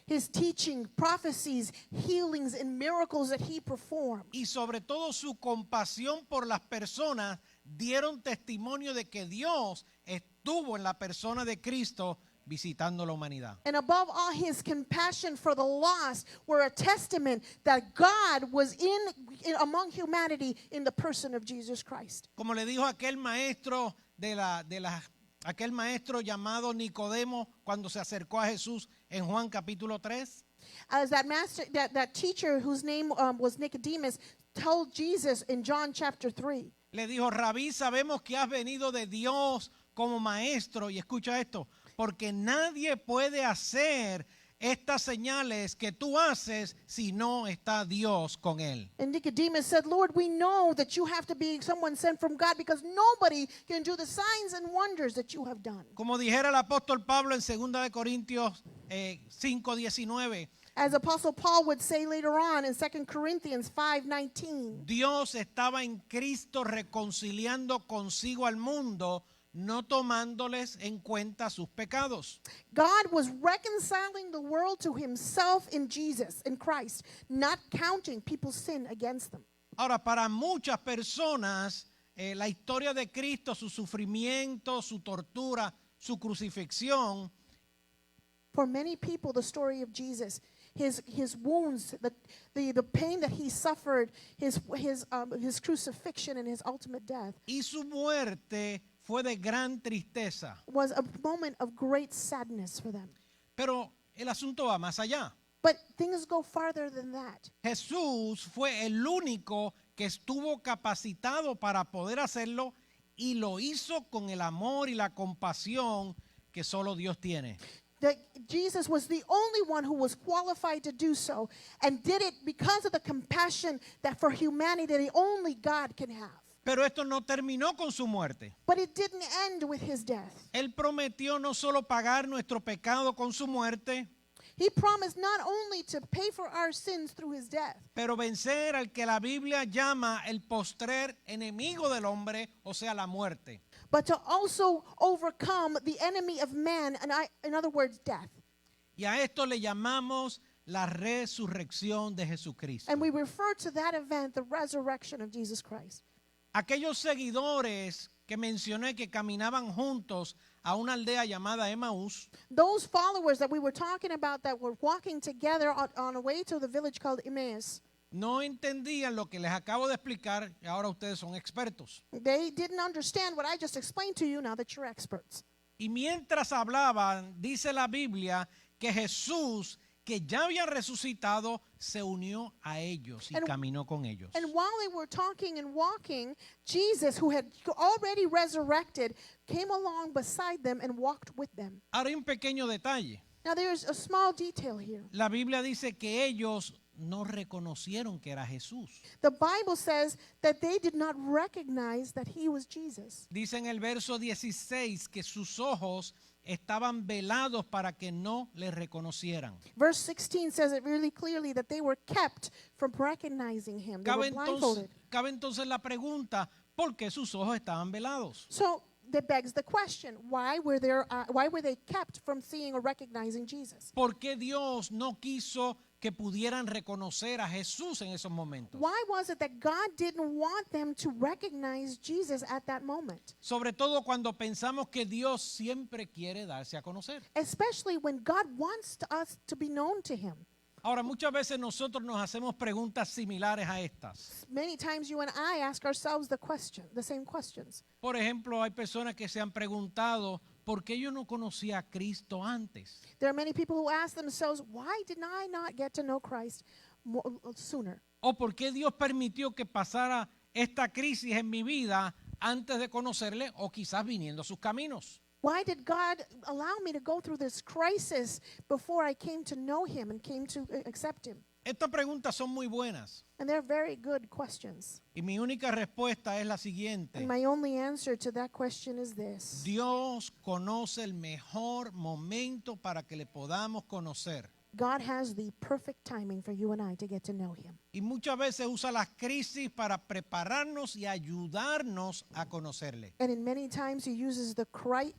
His teaching, prophecies, healings, and miracles that he performed. y sobre todo su compasión por las personas dieron testimonio de que Dios estuvo en la persona de Cristo visitando la humanidad. And above all, his compassion for the lost were a testament that God was in among humanity in the person of Jesus Christ. Como le dijo aquel maestro aquel maestro llamado Nicodemo cuando se acercó a Jesús en Juan capítulo 3. As that teacher whose name was Nicodemus told Jesus in John chapter 3. Le dijo: Rabí, sabemos que has venido de Dios como maestro, y escucha esto, porque nadie puede hacer estas señales que tú haces si no está Dios con él. And Nicodemus said, Lord, we know that you have to be someone sent from God because nobody can do the signs and wonders that you have done. Como dijera el apóstol Pablo en 2 de Corintios 5:19, As Apostle Paul would say later on in 2 Corinthians 5:19. Dios estaba en Cristo reconciliando consigo al mundo, no tomándoles en cuenta sus pecados. God was reconciling the world to himself in Jesus, in Christ, not counting people's sin against them. Ahora, para muchas personas, la historia de Cristo, su sufrimiento, su tortura, su crucifixión, For many people, the story of Jesus, his wounds, the pain that he suffered, his crucifixion and his ultimate death y su muerte fue de gran tristeza. was a moment of great sadness for them. Pero el asunto va más allá. But things go farther than that. Jesús fue el único que estuvo capacitado para poder hacerlo, y lo hizo con el amor y la compasión que solo Dios tiene. That Jesus was the only one who was qualified to do so, and did it because of the compassion that for humanity that only God can have. Pero esto no terminó con su muerte. But it didn't end with his death. Él prometió no solo pagar nuestro pecado con su muerte, He promised not only to pay for our sins through his death, pero vencer al que la Biblia llama el postrer enemigo del hombre, o sea, la muerte. but to also overcome the enemy of man, and in other words, death. Y a esto le llamamos la resurrección de Jesucristo. And we refer to that event, the resurrection of Jesus Christ. Aquellos seguidores que mencioné que caminaban juntos a una aldea llamada Emaús, Those followers that we were talking about that were walking together on a way to the village called Emmaus, no entendían lo que les acabo de explicar, y ahora ustedes son expertos. they didn't understand what I just explained to you now that you're experts. Y mientras hablaban, dice la Biblia que Jesús, que ya había resucitado, se unió a ellos y And- caminó con ellos. And while they were talking and walking, Jesus, who had already resurrected, came along beside them and walked with them. Ahora hay un pequeño detalle. Now there's a small detail here. La Biblia dice que ellos no reconocieron que era Jesús. The Bible says that they did not recognize that he was Jesus. Dice en el verso 16 que sus ojos estaban velados para que no le reconocieran. Verse 16 says it really clearly that they were kept from recognizing him. They were blindfolded. Cabe entonces la pregunta, ¿por qué sus ojos estaban velados? So that begs the question, why were they kept from seeing or recognizing Jesus? ¿Por qué Dios no quiso que pudieran reconocer a Jesús en esos momentos? Why was it that God didn't want them to recognize Jesus at that moment? Sobre todo cuando pensamos que Dios siempre quiere darse a conocer. Especially when God wants us to be known to him. Ahora, muchas veces nosotros nos hacemos preguntas similares a estas. Many times you and I ask ourselves the same questions. Por ejemplo, hay personas que se han preguntado, ¿por qué yo no conocía a Cristo antes? There are many people who ask themselves, why did I not get to know Christ sooner? ¿O por qué Dios permitió que pasara esta crisis en mi vida antes de conocerle o quizás viniendo a sus caminos? Why did God allow me to go through this crisis before I came to know him and came to accept him? Estas preguntas son muy buenas And they're very good questions. y mi única respuesta es la siguiente. And my only answer to that question is this. Dios conoce el mejor momento para que le podamos conocer. God has the perfect timing for you and I to get to know him. Y muchas veces usa las crisis para prepararnos y ayudarnos a conocerle. And in many times he uses the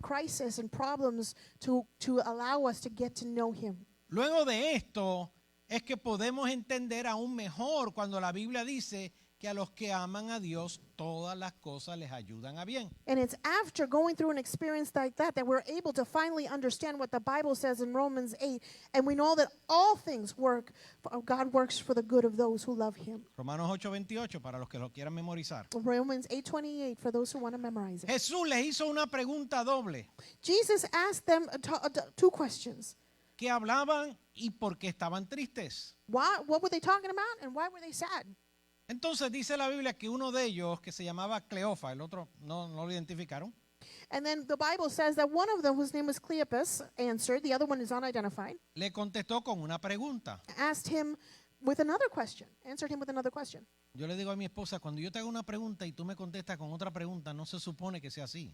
crisis and problems to allow us to get to know him. Luego de esto es que podemos entender aún mejor cuando la Biblia dice que a los que aman a Dios todas las cosas les ayudan a bien. And it's after going through an experience like that we're able to finally understand what the Bible says in Romans 8. And we know that all things God works for the good of those who love him. Romanos 8:28 para los que lo quieran memorizar. Romans 8:28 for those who want to memorize it. Jesús les hizo una pregunta doble. Jesus asked them two questions. ¿Qué hablaban y por qué estaban tristes? What were they talking about and why were they sad? Entonces dice la Biblia que uno de ellos, que se llamaba Cleofa, el otro no lo identificaron, And then the Bible says that one of them, whose name was Cleopas, answered. The other one is unidentified. le contestó con una pregunta. Asked him with another question. Answered him with another question. Yo le digo a mi esposa, cuando yo te hago una pregunta y tú me contestas con otra pregunta, no se supone que sea así.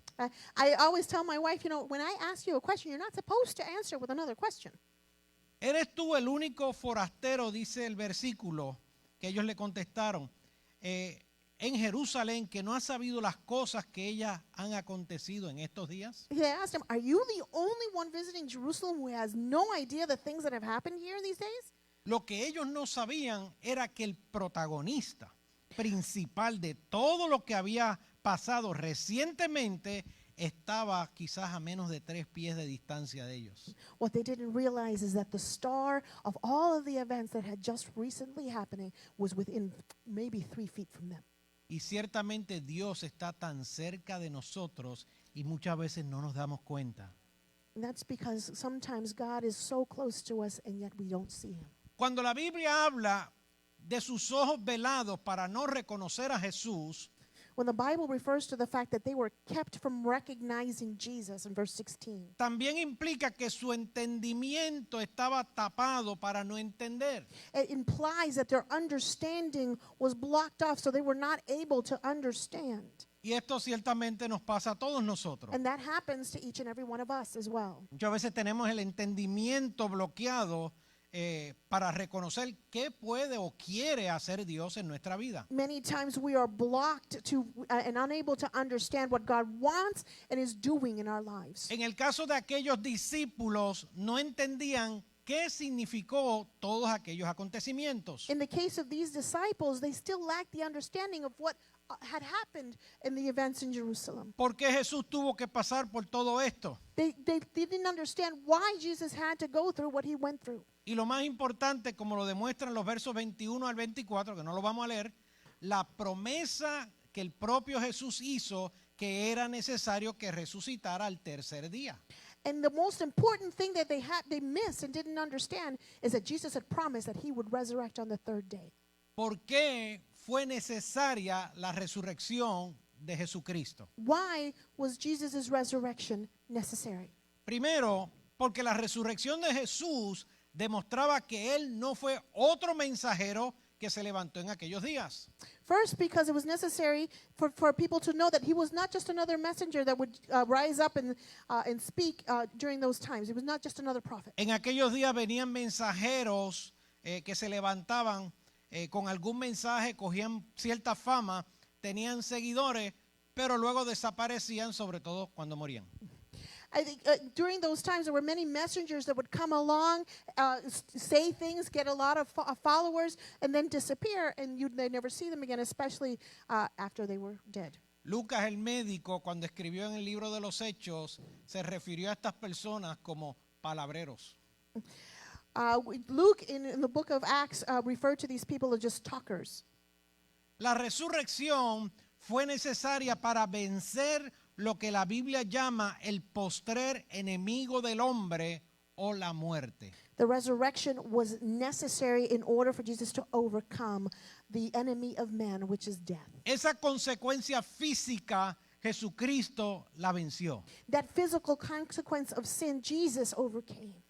I always tell my wife, when I ask you a question, you're not supposed to answer with another question. ¿Eres tú el único forastero, dice el versículo, que ellos le contestaron, en Jerusalén, que no ha sabido las cosas que ellas han acontecido en estos días? He asked him, are you the only one visiting Jerusalem who has no idea the things that have happened here these days? Lo que ellos no sabían era que el protagonista principal de todo lo que había pasado recientemente estaba quizás a menos de 3 pies de distancia de ellos. What they didn't realize is that the star of all of the events that had just recently happening was within maybe 3 feet from them. Y ciertamente Dios está tan cerca de nosotros y muchas veces no nos damos cuenta. And that's because sometimes God is so close to us and yet we don't see him. Cuando la Biblia habla de sus ojos velados para no reconocer a Jesús, When the Bible refers to the fact that they were kept from recognizing Jesus in verse 16, también implica que su entendimiento estaba tapado para no entender. it implies that their understanding was blocked off, so they were not able to understand. Y esto ciertamente nos pasa a todos nosotros. And that happens to each and every one of us as well. Muchas veces tenemos el entendimiento bloqueado para reconocer qué puede o quiere hacer Dios en nuestra vida. Many times we are blocked to and unable to understand what God wants and is doing in our lives. En el caso de aquellos discípulos, no entendían qué significó todos aquellos acontecimientos. In the case of these disciples, they still lacked the understanding of what had happened in the events in Jerusalem. ¿Por qué Jesús tuvo que pasar por todo esto? They didn't understand why Jesus had to go through what he went through. Y lo más importante, como lo demuestran los versos 21 al 24, que no lo vamos a leer, la promesa que el propio Jesús hizo que era necesario que resucitara al tercer día. And the most important thing that they missed and didn't understand is that Jesus had promised that he would resurrect on the third day. ¿Por qué fue necesaria la resurrección de Jesucristo? Why was Jesus' resurrection necessary? Primero, Porque la resurrección de Jesús demostraba que Él no fue otro mensajero que se levantó en aquellos días. First, because it was necessary for people to know that he was not just another messenger that would rise up and speak during those times. He was not just another prophet. En aquellos días venían mensajeros que se levantaban con algún mensaje, cogían cierta fama, tenían seguidores, pero luego desaparecían, sobre todo cuando morían. I think during those times there were many messengers that would come along, say things, get a lot of followers, and then disappear, and they never see them again, especially after they were dead. Lucas, el médico, cuando escribió en el libro de los Hechos, se refirió a estas personas como palabreros. Luke, in the book of Acts, referred to these people as just talkers. La resurrección fue necesaria para vencer lo que la Biblia llama el postrer enemigo del hombre o la muerte. The resurrection was necessary in order for Jesus to overcome the enemy of man, which is death. Esa consecuencia física, Jesucristo la venció. That physical consequence of sin, Jesus overcame.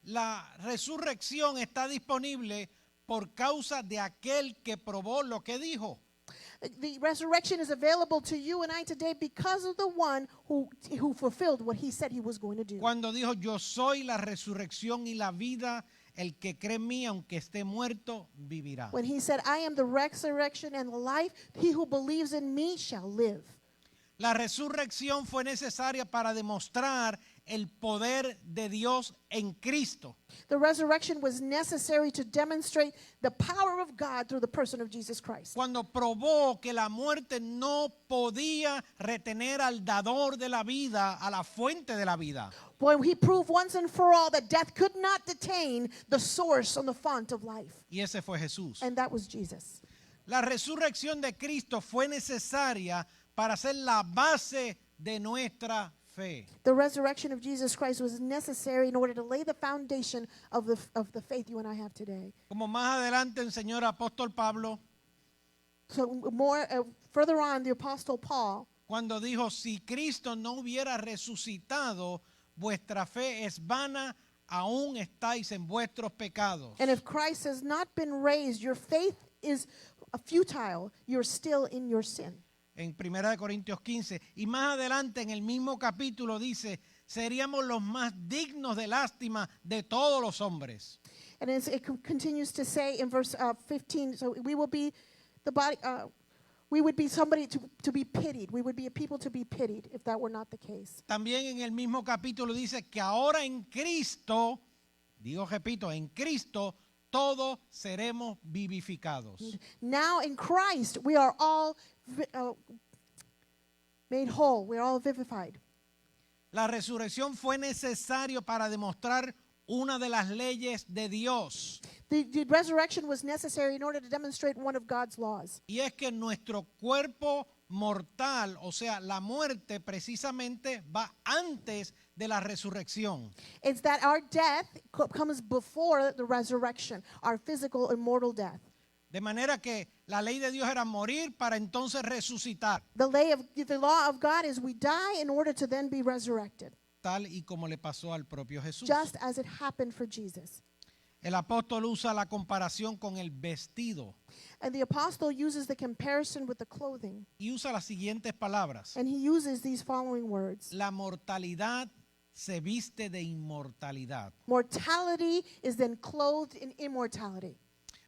La resurrección está disponible por causa de aquel que probó lo que dijo. The resurrection is available to you and I today because of the one who fulfilled what he said he was going to do. Cuando dijo, yo soy la resurrección y la vida, el que cree en mí, aunque esté muerto, vivirá. When he said, I am the resurrection and the life, he who believes in me shall live. La resurrección fue necesaria para demostrar el poder de Dios en Cristo. The resurrection was necessary to demonstrate the power of God through the person of Jesus Christ. Cuando probó que la muerte no podía retener al dador de la vida, a la fuente de la vida. When he proved once and for all that death could not detain the source and the font of life. Y ese fue Jesús. And that was Jesus. La resurrección de Cristo fue necesaria para ser la base de nuestra fe. The resurrection of Jesus Christ was necessary in order to lay the foundation of the faith you and I have today. Como más adelante enseñó el apóstol Pablo, So more further on, the apostle Paul, cuando dijo, si Cristo no hubiera resucitado, vuestra fe es vana, aún estáis en vuestros pecados. and if Christ has not been raised, your faith is futile. You're still in your sin. En 1 de Corintios 15, y más adelante en el mismo capítulo dice, seríamos los más dignos de lástima de todos los hombres. And it continues to say in verse 15, so we will be the body, we would be somebody to be pitied. We would be a people to be pitied if that were not the case. También en el mismo capítulo dice que ahora en Cristo, repito, en Cristo todos seremos vivificados. Now in Christ, we are all made whole. We're all vivified. La resurrección fue necesario para demostrar una de las leyes de Dios. The resurrection was necessary in order to demonstrate one of God's laws. Y es que nuestro cuerpo mortal, o sea, la muerte precisamente va antes de la resurrección. It's that our death comes before the resurrection, our physical immortal death. De manera que la ley de Dios era morir para entonces resucitar, The law of God is we die in order to then be resurrected, tal y como le pasó al propio Jesús. just as it happened for Jesus. El apóstol usa la comparación con el vestido And the apostle uses the comparison with the clothing, y usa las siguientes palabras. and he uses these following words. La mortalidad se viste de inmortalidad. Mortality is then clothed in immortality.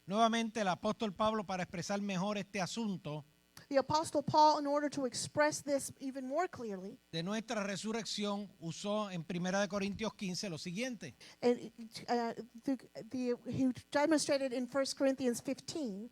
Nuevamente el apóstol Pablo, para expresar mejor este asunto The apostle Paul, in order to express this even more clearly, de nuestra resurrección, usó en 1 de Corintios 15 lo siguiente. and he demonstrated in 1 Corinthians 15,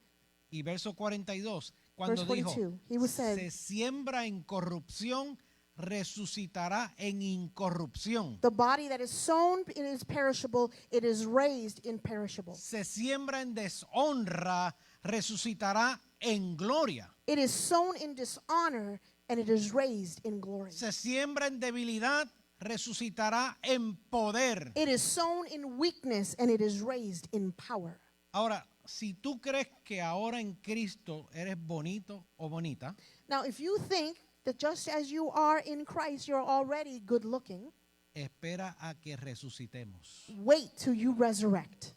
Y verso 42, cuando verse dijo, 42, he was said, se siembra en corrupción, resucitará en incorrupción. the body that is sown it is perishable, it is raised imperishable. Se siembra en deshonra, resucitará en gloria. It is sown in dishonor, and it is raised in glory. Se siembra en debilidad, resucitará en poder. It is sown in weakness, and it is raised in power. Ahora, si tú crees que ahora en Cristo eres bonito o bonita, Now, if you think that just as you are in Christ, you're already good looking, espera a que resucitemos. Wait till you resurrect.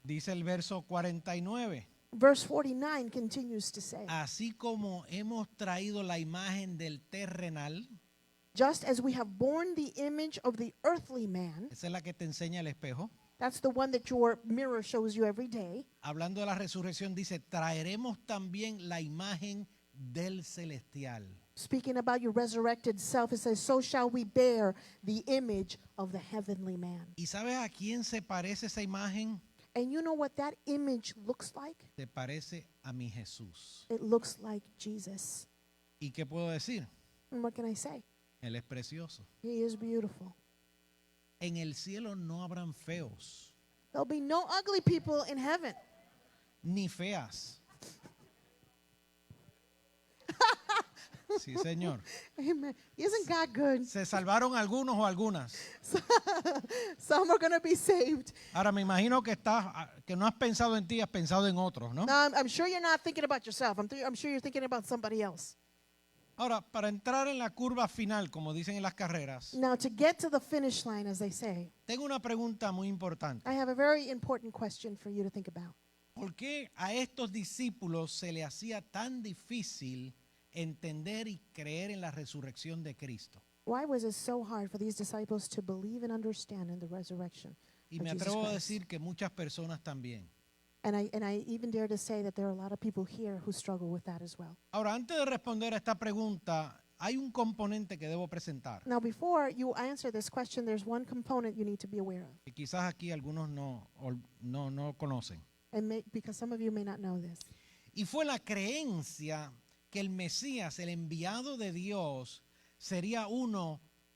Dice el verso 49. Verse 49 continues to say, Así como hemos traído la imagen del terrenal, just as we have borne the image of the earthly man, esa es la que te enseña el espejo. that's the one that your mirror shows you every day. Hablando de la resurrección, dice, traeremos también la imagen del celestial. Speaking about your resurrected self, it says, so shall we bear the image of the heavenly man. ¿Y sabes a quién se parece esa imagen? And you know what that image looks like? Se parece a mi Jesús. It looks like Jesus. ¿Y qué puedo decir? And what can I say? Él es precioso. He is beautiful. En el cielo no habrán feos, There'll be no ugly people in heaven. ni feas. Sí, Señor. Amen. Isn't God good? Se salvaron algunos o algunas. Some are going to be saved. Ahora me imagino que no has pensado en ti, has pensado en otros, ¿no? Now, I'm sure you're not thinking about yourself. I'm sure you're thinking about somebody else. Ahora, para entrar en la curva final, como dicen en las carreras, Now, to get to the finish line, as they say, tengo una pregunta muy importante. I have a very important question for you to think about. ¿Por qué a estos discípulos se les hacía tan difícil entender y creer en la resurrección de Cristo? Why was it so hard for these disciples to believe and understand in the resurrection Y of me Jesus atrevo a Christ? decir que muchas personas también. And I even dare to say that there are a lot of people here who struggle with that as well. Ahora, antes de responder a esta pregunta, hay un componente que debo presentar, Now, before you answer this question, there's one component you need to be aware of. que quizás aquí algunos no conocen. And because some of you may not know this. Y fue la creencia que el Mesías, el enviado de Dios, sería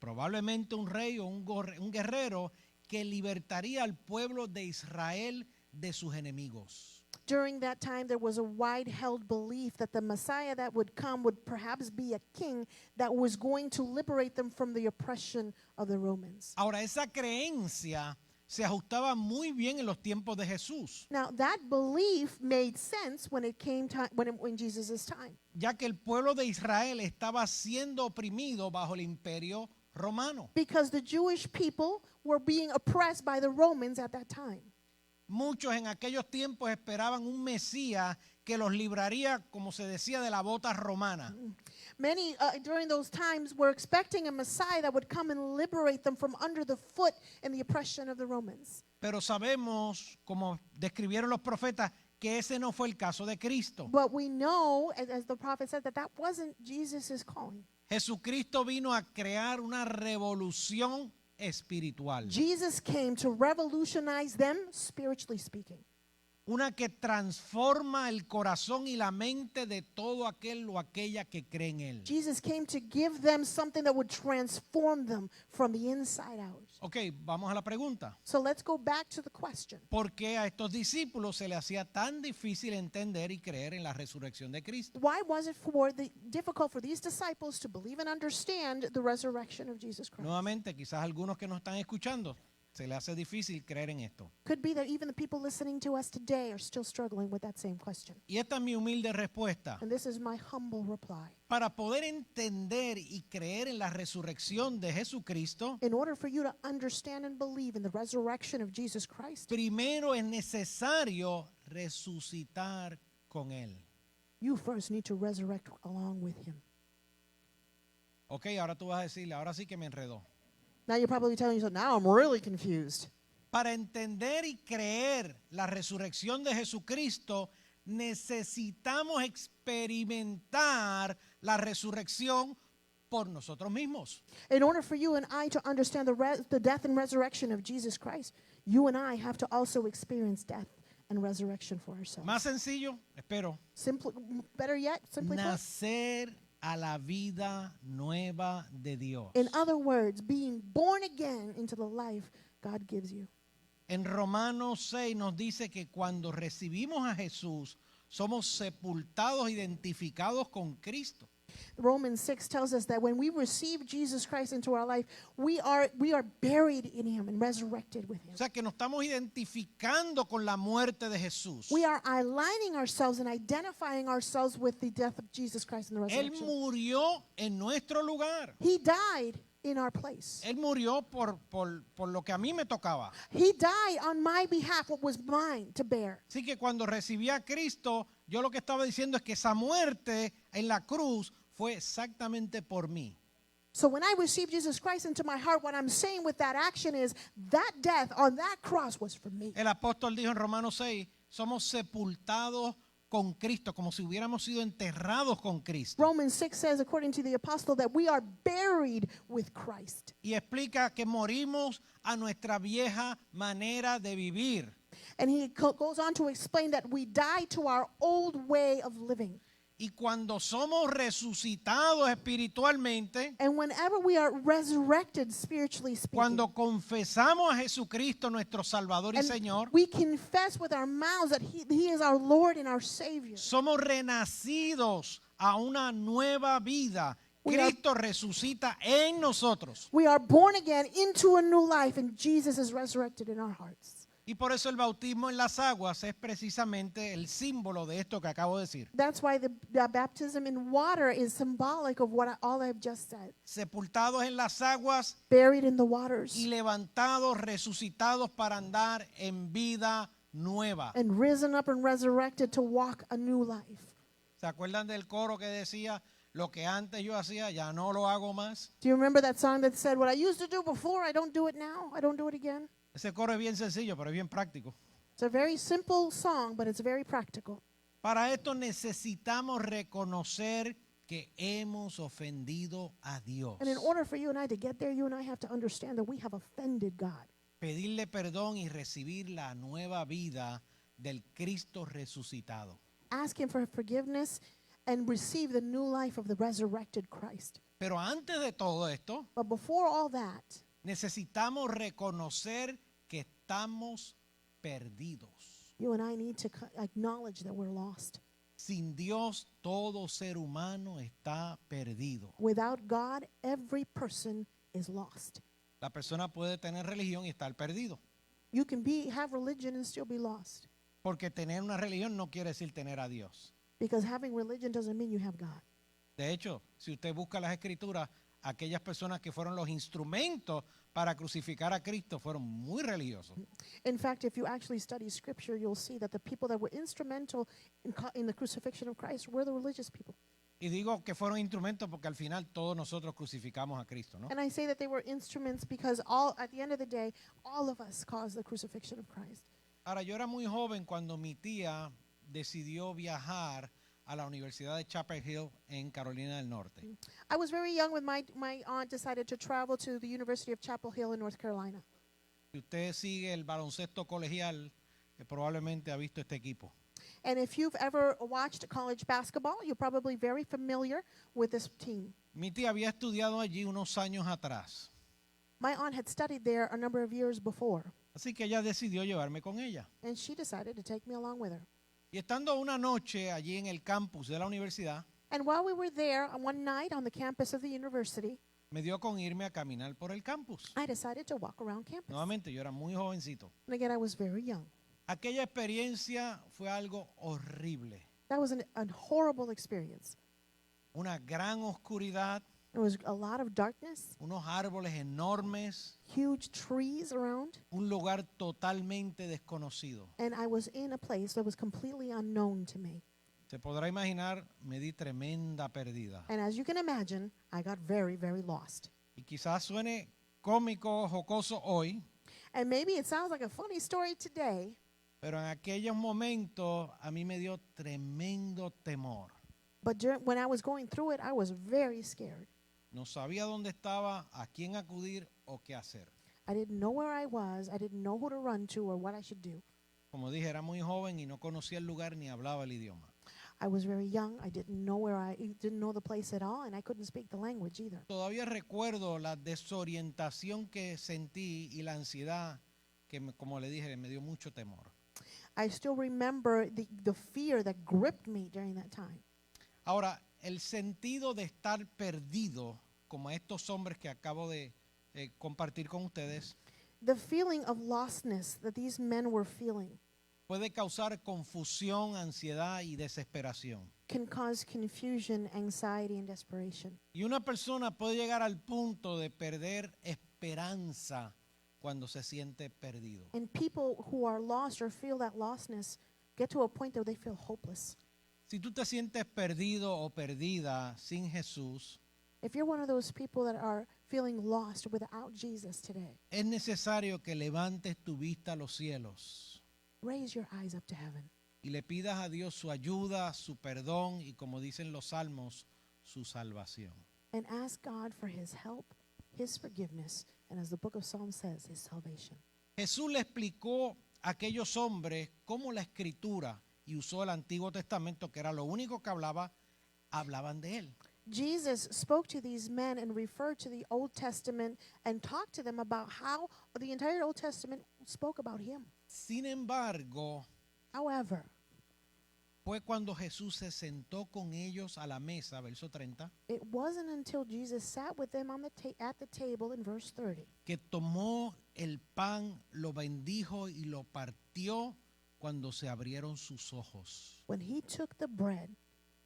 probablemente un rey o un guerrero que libertaría al pueblo de Israel de sus enemigos. During that time, there was a wide-held belief that the Messiah that would come would perhaps be a king that was going to liberate them from the oppression of the Romans. Ahora, esa creencia se ajustaba muy bien en los tiempos de Jesús, Now, that belief made sense when it came time, when Jesus' time, ya que el pueblo de Israel estaba siendo oprimido bajo el imperio romano. because the Jewish people were being oppressed by the Romans at that time. Muchos en aquellos tiempos esperaban un Mesías que los libraría, como se decía, de la bota romana. Many during those times were expecting a Messiah that would come and liberate them from under the foot and the oppression of the Romans. Pero sabemos, como describieron los profetas, que ese no fue el caso de Cristo. But we know, as the prophet said, that wasn't Jesus' calling. Jesucristo vino a crear una revolución espiritual. Jesus came to revolutionize them, spiritually speaking. Una que transforma el corazón y la mente de todo aquel o aquella que cree en Él. Jesus came to give them something that would transform them from the inside out. Ok, vamos a la pregunta. So let's go back to the question. ¿Por qué a estos discípulos se les hacía tan difícil entender y creer en la resurrección de Cristo? Why was it difficult for these disciples to believe and understand the resurrection of Jesus Christ? Nuevamente, quizás algunos que nos están escuchando se les hace difícil creer en esto. Could be that even the people listening to us today are still struggling with that same question. Y esta es mi humilde respuesta. And this is my humble reply. Para poder entender y creer en la resurrección de Jesucristo, In order for you to understand and believe in the resurrection of Jesus Christ, primero es necesario resucitar con Él. you first need to resurrect along with him. Ok, ahora tú vas a decirle, ahora sí que me enredó. Now you're probably telling yourself, now I'm really confused. Para entender y creer la resurrección de Jesucristo, necesitamos experimentar la resurrección por nosotros mismos. In order for you and I to understand the death and resurrection of Jesus Christ, you and I have to also experience death and resurrection for ourselves. Más sencillo, espero, Better yet, simply put, nacer a la vida nueva de Dios. in other words, being born again into the life God gives you. En Romanos 6 nos dice que cuando recibimos a Jesús, somos sepultados, identificados con Cristo. Romans 6 tells us that when we receive Jesus Christ into our life, we are buried in him and resurrected with him. O sea que nos estamos identificando con la muerte de Jesús. We are aligning ourselves and identifying ourselves with the death of Jesus Christ and the Él resurrection. murió en nuestro lugar. He died in our place. Él murió por lo que a mí me tocaba. He died on my behalf, what was mine to bear. Así que cuando recibí a Cristo, yo lo que estaba diciendo es que esa muerte en la cruz fue exactamente por mí. So when I received Jesus Christ into my heart, what I'm saying with that action is that death on that cross was for me. El apóstol dijo en Romanos 6, somos sepultados con Cristo, como si hubiéramos sido enterrados con Cristo. Romans 6 says, according to the apostle, that we are buried with Christ. Y explica que morimos a nuestra vieja manera de vivir. And he goes on to explain that we die to our old way of living. Y cuando somos resucitados espiritualmente, And whenever we are resurrected, spiritually speaking, cuando confesamos a Jesucristo nuestro Salvador y and Señor, we confess with our mouths that he is our Lord and our Savior. somos renacidos a una nueva vida. We are- Cristo resucita en nosotros. We are born again into a new life, and Jesus is resurrected in our hearts. Y por eso el bautismo en las aguas es precisamente el símbolo de esto que acabo de decir. That's why the baptism in water is symbolic of all I've just said. Sepultados en las aguas Buried in the waters y levantados, resucitados para andar en vida nueva. and risen up and resurrected to walk a new life. ¿Se acuerdan del coro que decía, lo que antes yo hacía ya no lo hago más? Do you remember that song that said, what I used to do before, I don't do it now, I don't do it again? Ese coro es bien sencillo, pero es bien práctico. It's a very simple song, but it's very practical. Para esto necesitamos reconocer que hemos ofendido a Dios. And in order for you and I to get there, you and I have to understand that we have offended God. Pedirle perdón y recibir la nueva vida del Cristo resucitado. Ask Him for forgiveness and receive the new life of the resurrected Christ. Pero antes de todo esto, But before all that, necesitamos reconocer que estamos perdidos. you and I need to acknowledge that we're lost. Sin Dios, todo ser humano está perdido. Without God, every person is lost. La persona puede tener religión y estar perdido. You can have religion and still be lost. Porque tener una religión no quiere decir tener a Dios. Because having religion doesn't mean you have God. De hecho, si usted busca las escrituras, aquellas personas que fueron los instrumentos para crucificar a Cristo fueron muy religiosos. In fact, if you actually study scripture, you'll see that the people that were instrumental in the crucifixion of Christ were the religious people. Y digo que fueron instrumentos porque al final todos nosotros crucificamos a Cristo, ¿no? And I say that they were instruments because at the end of the day, all of us caused the crucifixion of Christ. Ahora, yo era muy joven cuando mi tía decidió viajar a la Universidad de Chapel Hill en Carolina del Norte. I was very young when my aunt decided to travel to the University of Chapel Hill in North Carolina. Si usted sigue el baloncesto colegial, probablemente ha visto este equipo. And if you've ever watched college basketball, you're probably very familiar with this team. Mi tía había estudiado allí unos años atrás, My aunt had studied there a number of years before, así que ella decidió llevarme con ella. and she decided to take me along with her. Y estando una noche allí en el campus de la universidad, And while we were there one night on the campus of the university, me dio con irme a caminar por el campus. I decided to walk around campus. Nuevamente, yo era muy jovencito. And again, I was very young. Aquella experiencia fue algo horrible. That was a horrible experience. Una gran oscuridad, There was a lot of darkness, unos árboles enormes, huge trees around, un lugar totalmente desconocido. and I was in a place that was completely unknown to me. Se podrá imaginar, me di tremenda perdida. And as you can imagine, I got very, very lost. Y quizás suene cómico, jocoso hoy, And maybe it sounds like a funny story today, pero en aquellos momentos a mí me dio tremendo temor. but when I was going through it, I was very scared. No sabía dónde estaba, a quién acudir o qué hacer. I didn't know where I was. I didn't know who to run to or what I should do. Como dije, era muy joven y no conocía el lugar ni hablaba el idioma. I was very young. I didn't know the place at all, and I couldn't speak the language either. Todavía recuerdo la desorientación que sentí y la ansiedad que, como le dije, me dio mucho temor. I still remember the fear that gripped me during that time. Ahora, el sentido de estar perdido, como estos hombres que acabo de compartir con ustedes, The feeling of lostness that these men were feeling puede causar confusión, ansiedad y desesperación. can cause confusion, anxiety, and desperation. Y una persona puede llegar al punto de perder esperanza cuando se siente perdido. And people who are lost or feel that lostness get to a point where they feel hopeless. Si tú te sientes perdido o perdida sin Jesús, If you're one of those people that are feeling lost without Jesus today, es necesario que levantes tu vista a los cielos raise your eyes up to heaven y le pidas a Dios su ayuda, su perdón y, como dicen los salmos, su salvación. and ask God for his help, his forgiveness, and as the book of Psalms says, his salvation. Jesús le explicó a aquellos hombres cómo la Escritura, y usó el Antiguo Testamento, que era lo único que hablaban de él. Jesus spoke to these men and referred to the Old Testament and talked to them about how the entire Old Testament spoke about him. Sin embargo, However, fue cuando Jesús se sentó con ellos a la mesa, verso 30, it wasn't until Jesus sat with them on at the table in verse 30 que tomó el pan, lo bendijo y lo partió cuando se abrieron sus ojos. when he took the bread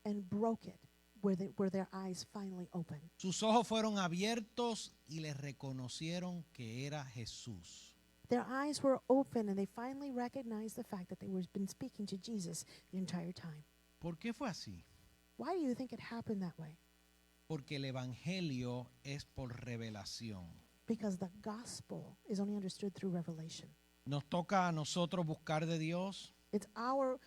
and broke it, where their eyes finally opened. Sus ojos fueron abiertos y les reconocieron que era Jesús. Their eyes were open and they finally recognized the fact that they were been speaking to Jesus the entire time. ¿Por qué fue así? Why do you think it happened that way? Porque el evangelio es por revelación. Because the gospel is only understood through revelation. Nos toca a nosotros buscar de Dios, It's our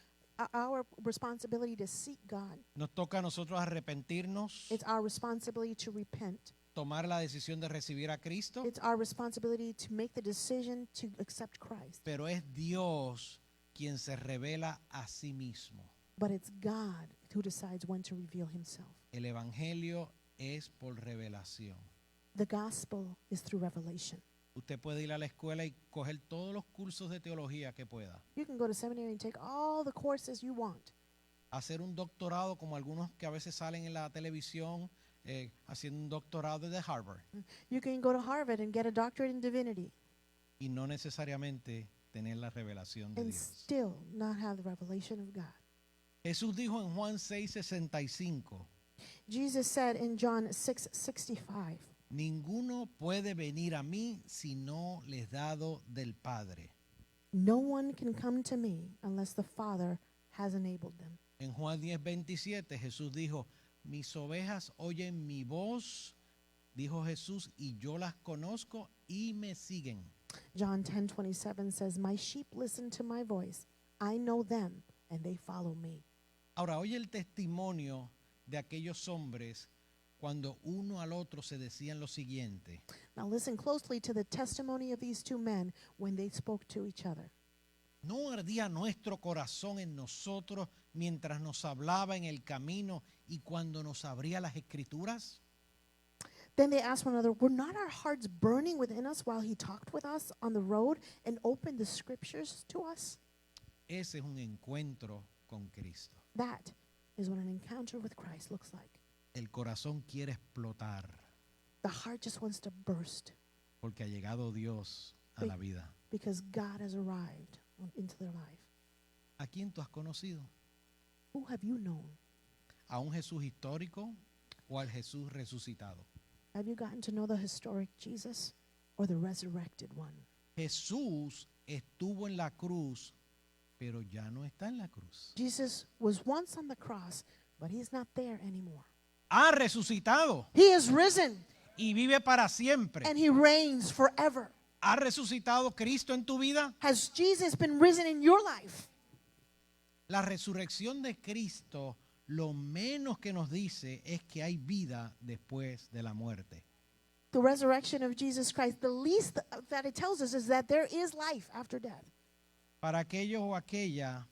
responsibility to seek God. nos toca a nosotros arrepentirnos, It's our responsibility to repent. tomar la decisión de recibir a Cristo, It's our responsibility to make the decision to accept Christ. pero es Dios quien se revela a sí mismo. But it's God who decides when to reveal himself. El evangelio es por revelación. The gospel is through revelation. Usted puede ir a la escuela y coger todos los cursos de teología que pueda. You can go to seminary and take all the courses you want. Hacer un doctorado como algunos que a veces salen en la televisión haciendo un doctorado de Harvard You can go to Harvard and get a doctorate in divinity y no necesariamente tener la revelación de and Dios. still not have the revelation of God. Jesús dijo en Juan 6:65, Jesus said in John 6:65, ninguno puede venir a mí si no les dado del Padre. no one can come to me unless the Father has enabled them. En Juan 10:27 Jesús dijo, mis ovejas oyen mi voz, dijo Jesús, y yo las conozco y me siguen. John 10:27 says, my sheep listen to my voice. I know them and they follow me. Ahora, oye el testimonio de aquellos hombres cuando uno al otro se decían lo siguiente. Now listen closely to the testimony of these two men when they spoke to each other. ¿No ardía nuestro corazón en nosotros mientras nos hablaba en el camino y cuando nos abría las escrituras? Then they asked one another, were not our hearts burning within us while he talked with us on the road and opened the scriptures to us? Ese es un encuentro con Cristo. That is what an encounter with Christ looks like. El corazón quiere explotar The heart just wants to burst porque ha llegado Dios a la vida. because God has arrived into their life. ¿A quién tú has conocido? Who have you known? ¿A un Jesús histórico o al Jesús resucitado? Have you gotten to know the historic Jesus or the resurrected one? Jesús estuvo en la cruz, pero ya no está en la cruz. Jesus was once on the cross, but he's not there anymore. Ha resucitado He is risen y vive para siempre. and he reigns forever. ¿Ha resucitado Cristo en tu vida? Has Jesus been risen in your life? La resurrección de Cristo lo menos que nos dice es que hay vida después de la muerte. The resurrection of Jesus Christ, the least that it tells us is that there is life after death. Para aquellos o aquella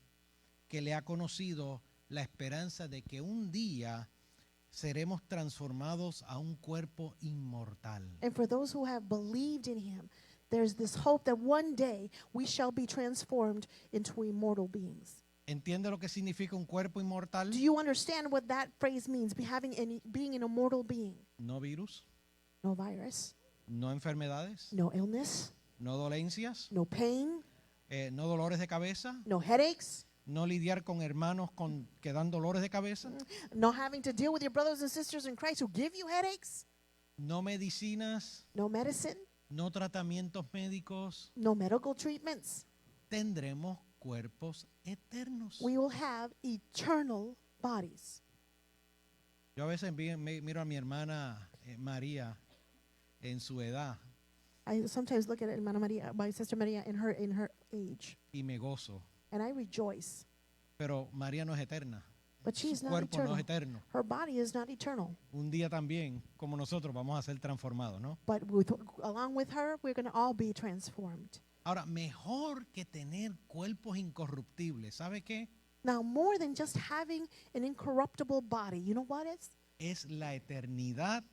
que le ha conocido la esperanza de que un día seremos transformados a un cuerpo inmortal. And for those who have believed in him, there's this hope that one day we shall be transformed into immortal beings. ¿Entiende lo que significa un cuerpo inmortal? Do you understand what that phrase means? Being an immortal being. No virus, No virus, no enfermedades, no illness, no dolencias, no pain, no dolores de cabeza, no headaches, no lidiar con hermanos que dan dolores de cabeza, no having to deal with your brothers and sisters in Christ who give you headaches, no medicinas, no medicine, no tratamientos médicos. no medical treatments. Tendremos cuerpos eternos. We will have eternal bodies. Yo a veces miro a mi hermana María en su edad I sometimes look at Hermana Maria, my sister Maria, in her age, y me gozo. and I rejoice. Pero María no es eterna. But Su she's not cuerpo no eternal. es eterno. Her body is not eternal. Un día también, como nosotros, vamos a ser transformados, ¿no? But along with her, we're going to all be transformed. Ahora, mejor que tener cuerpos incorruptibles, ¿sabe qué? Now, more than just having an incorruptible body, you know what is? Es la eternidad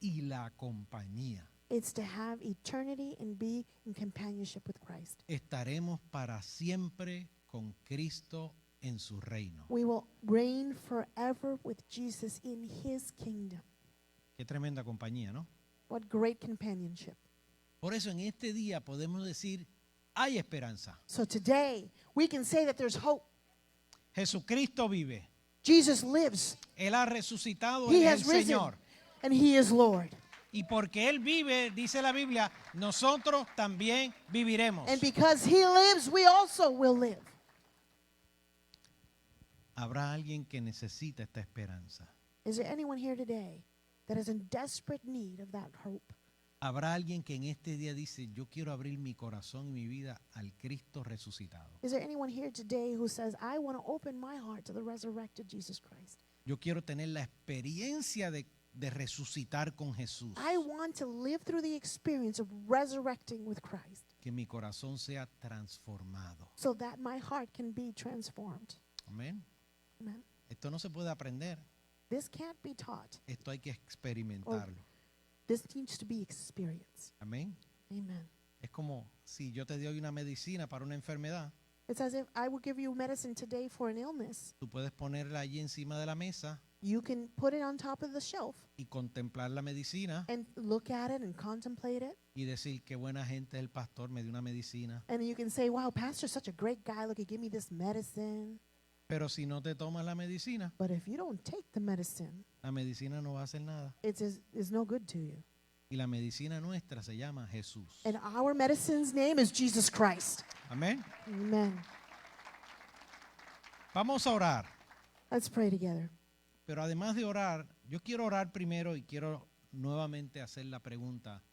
y la compañía. It's to have eternity and be in companionship with Christ. Estaremos para siempre con Cristo en su reino. We will reign forever with Jesus in his kingdom. Qué tremenda compañía, ¿no? What great companionship. Por eso en este día podemos decir, hay esperanza. So today, we can say that there's hope. Jesucristo vive. Jesus lives. Él ha resucitado, He Él has es el risen. Señor. And he is Lord. Y porque Él vive, dice la Biblia, nosotros también viviremos. And because he lives, we also will live. Habrá alguien que necesita esta esperanza. Is there anyone here today that is in desperate need of that hope? Habrá alguien que en este día dice, yo quiero abrir mi corazón y mi vida al Cristo resucitado. Is there anyone here today who says, I want to open my heart to the resurrected Jesus Christ? Yo quiero tener la experiencia de resucitar con Jesús. I want to live through the experience of resurrecting with Christ Que mi corazón sea transformado. so that my heart can be transformed. Amén. Amen. Esto no se puede aprender. This can't be taught. Esto hay que experimentarlo. This needs to be experienced. Amén. Amen. Es como si yo te doy una medicina para una enfermedad. It's as if I will give you medicine today for an illness. Tú puedes ponerla allí encima de la mesa You can put it on top of the shelf y contemplar la medicina and look at it and contemplate it. y decir qué buena gente es el pastor, me dio una medicina. And you can say, wow, Pastor's such a great guy. Look, he gave me this medicine. Pero si no te tomas la medicina, But if you don't take the medicine, la medicina no va a hacer nada. it's no good to you. Y la medicina nuestra se llama Jesús. And our medicine's name is Jesus Christ. Amén. Amen. Vamos a orar. Let's pray together. Pero además de orar, yo quiero orar primero y quiero nuevamente hacer la pregunta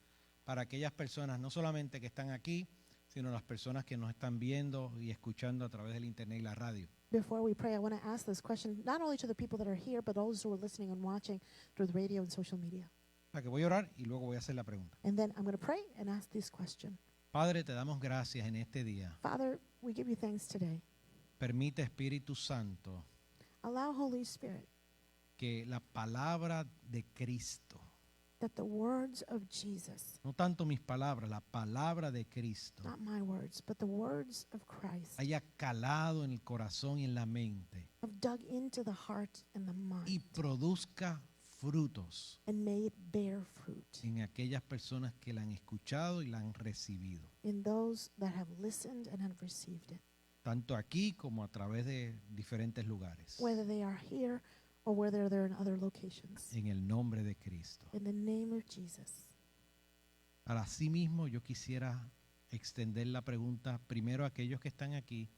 para aquellas personas, no solamente que están aquí, sino las personas que nos están viendo y escuchando a través del internet y la radio. Before we pray, I want to ask this question, not only to the people that are here, but those who are listening and watching through the radio and social media. O sea que voy a orar y luego voy a hacer la pregunta. And then I'm going to pray and ask this question. Padre, te damos gracias en este día. Father, we give you thanks today. Permite, Espíritu Santo, Allow, Holy Spirit, que la palabra de Cristo, that the words of Jesus, no tanto mis palabras, la palabra de Cristo, not my words, but the words of Christ, haya calado en el corazón y en la mente have dug into the heart and the y mind, produzca frutos and may it bear fruit en aquellas personas que la han escuchado y la han recibido, in those that have listened and have received it, tanto aquí como a través de diferentes lugares. whether they are here or whether they're in other locations. En el nombre de Cristo. In the name of Jesus. Ahora, asimismo, yo quisiera extender la pregunta primero a aquellos que están aquí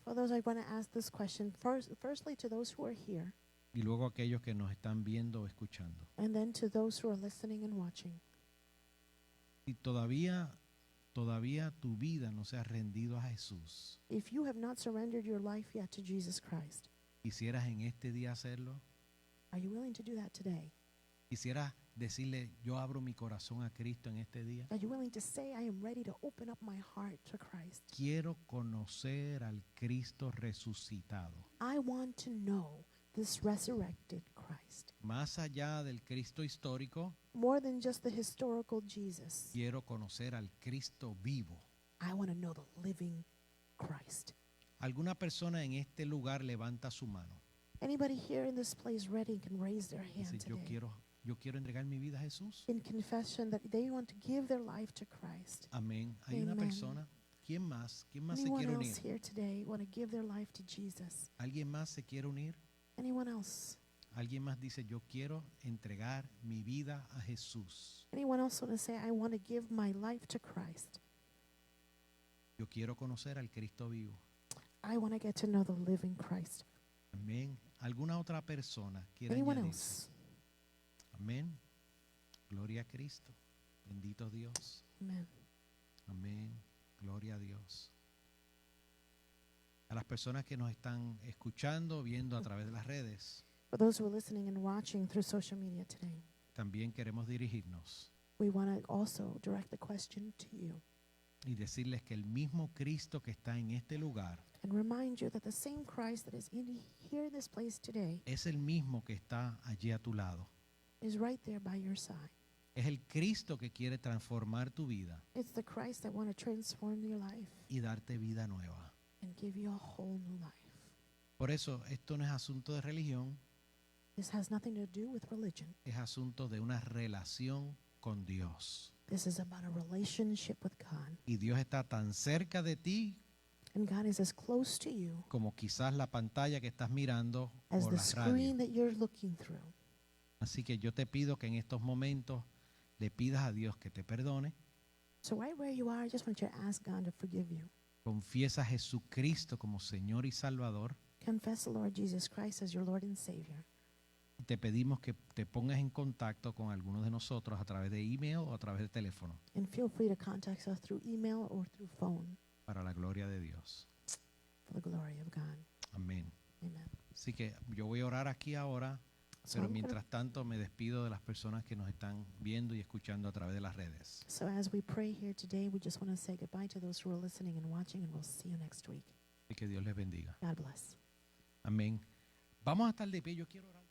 For those, I want to ask this question firstly to those who are here, y luego a aquellos que nos están viendo o escuchando. and then to those who are listening and watching. Si todavía tu vida no se ha rendido a Jesús, If you have not surrendered your life yet to Jesus Christ, quisieras en este día hacerlo, are you willing to do that today? quisieras decirle, yo abro mi corazón a Cristo en este día. Are you willing to say, I am ready to open up my heart to Christ? Quiero conocer al Cristo resucitado. I want to know this resurrected Christ. Más allá del Cristo histórico, More than just the historical Jesus, quiero conocer al Cristo vivo. I want to know the living Christ. Alguna persona en este lugar levanta su mano. Anybody here in this place ready can raise their hand Dice, yo today quiero entregar mi vida a Jesús. in confession that they want to give their life to Christ. Amén. Hay una Amen. persona. ¿Quién más? ¿Quién más se Anyone quiere else unir? here today want to give their life to Jesus? ¿Alguien más se quiere unir? Anyone else? ¿Alguien más dice, yo quiero entregar mi vida a Jesús? Anyone else want to say, I want to give my life to Christ? Yo quiero conocer al Cristo vivo. I want to get to know the living Christ. Amén. ¿Alguna otra persona quiere Anyone añadirse? else? Amén. Gloria a Cristo. Bendito Dios. Amen. Amén. Gloria a Dios. A las personas que nos están escuchando, viendo a través de las redes, For those who are listening and watching through social media today, también queremos dirigirnos we want to also direct the question to you y decirles que el mismo Cristo que está en este lugar and remind you that the same Christ that is here in this place today es el mismo que está allí a tu lado. is right there by your side. Es el Cristo que quiere transformar tu vida It's the Christ that want to transform your life y darte vida nueva. and give you a whole new life. Por eso esto no es asunto de religión, This has nothing to do with religion. es asunto de una relación con Dios. This is about a relationship with God. Y Dios está tan cerca de ti And God is as close to you como quizás la pantalla que estás mirando as o the la radio. screen that you're looking through. Así que yo te pido que en estos momentos le pidas a Dios que te perdone, So right where you are, I just want you to ask God to forgive you. confiesa a Jesucristo como Señor y Salvador Confess the Lord Jesus Christ as your Lord and Savior. y te pedimos que te pongas en contacto con algunos de nosotros a través de email o a través de teléfono And feel free to contact us through email or through phone para la gloria de Dios. for the glory of God. Amén. Amen. Así que yo voy a orar aquí ahora, So pero I'm gonna- mientras tanto me despido de las personas que nos están viendo y escuchando a través de las redes. So as we pray here today, we just want to say goodbye to those who are listening and watching, and we'll see you next week. Y que Dios les bendiga. God bless. Amén. Vamos a estar de pie. Yo quiero orar.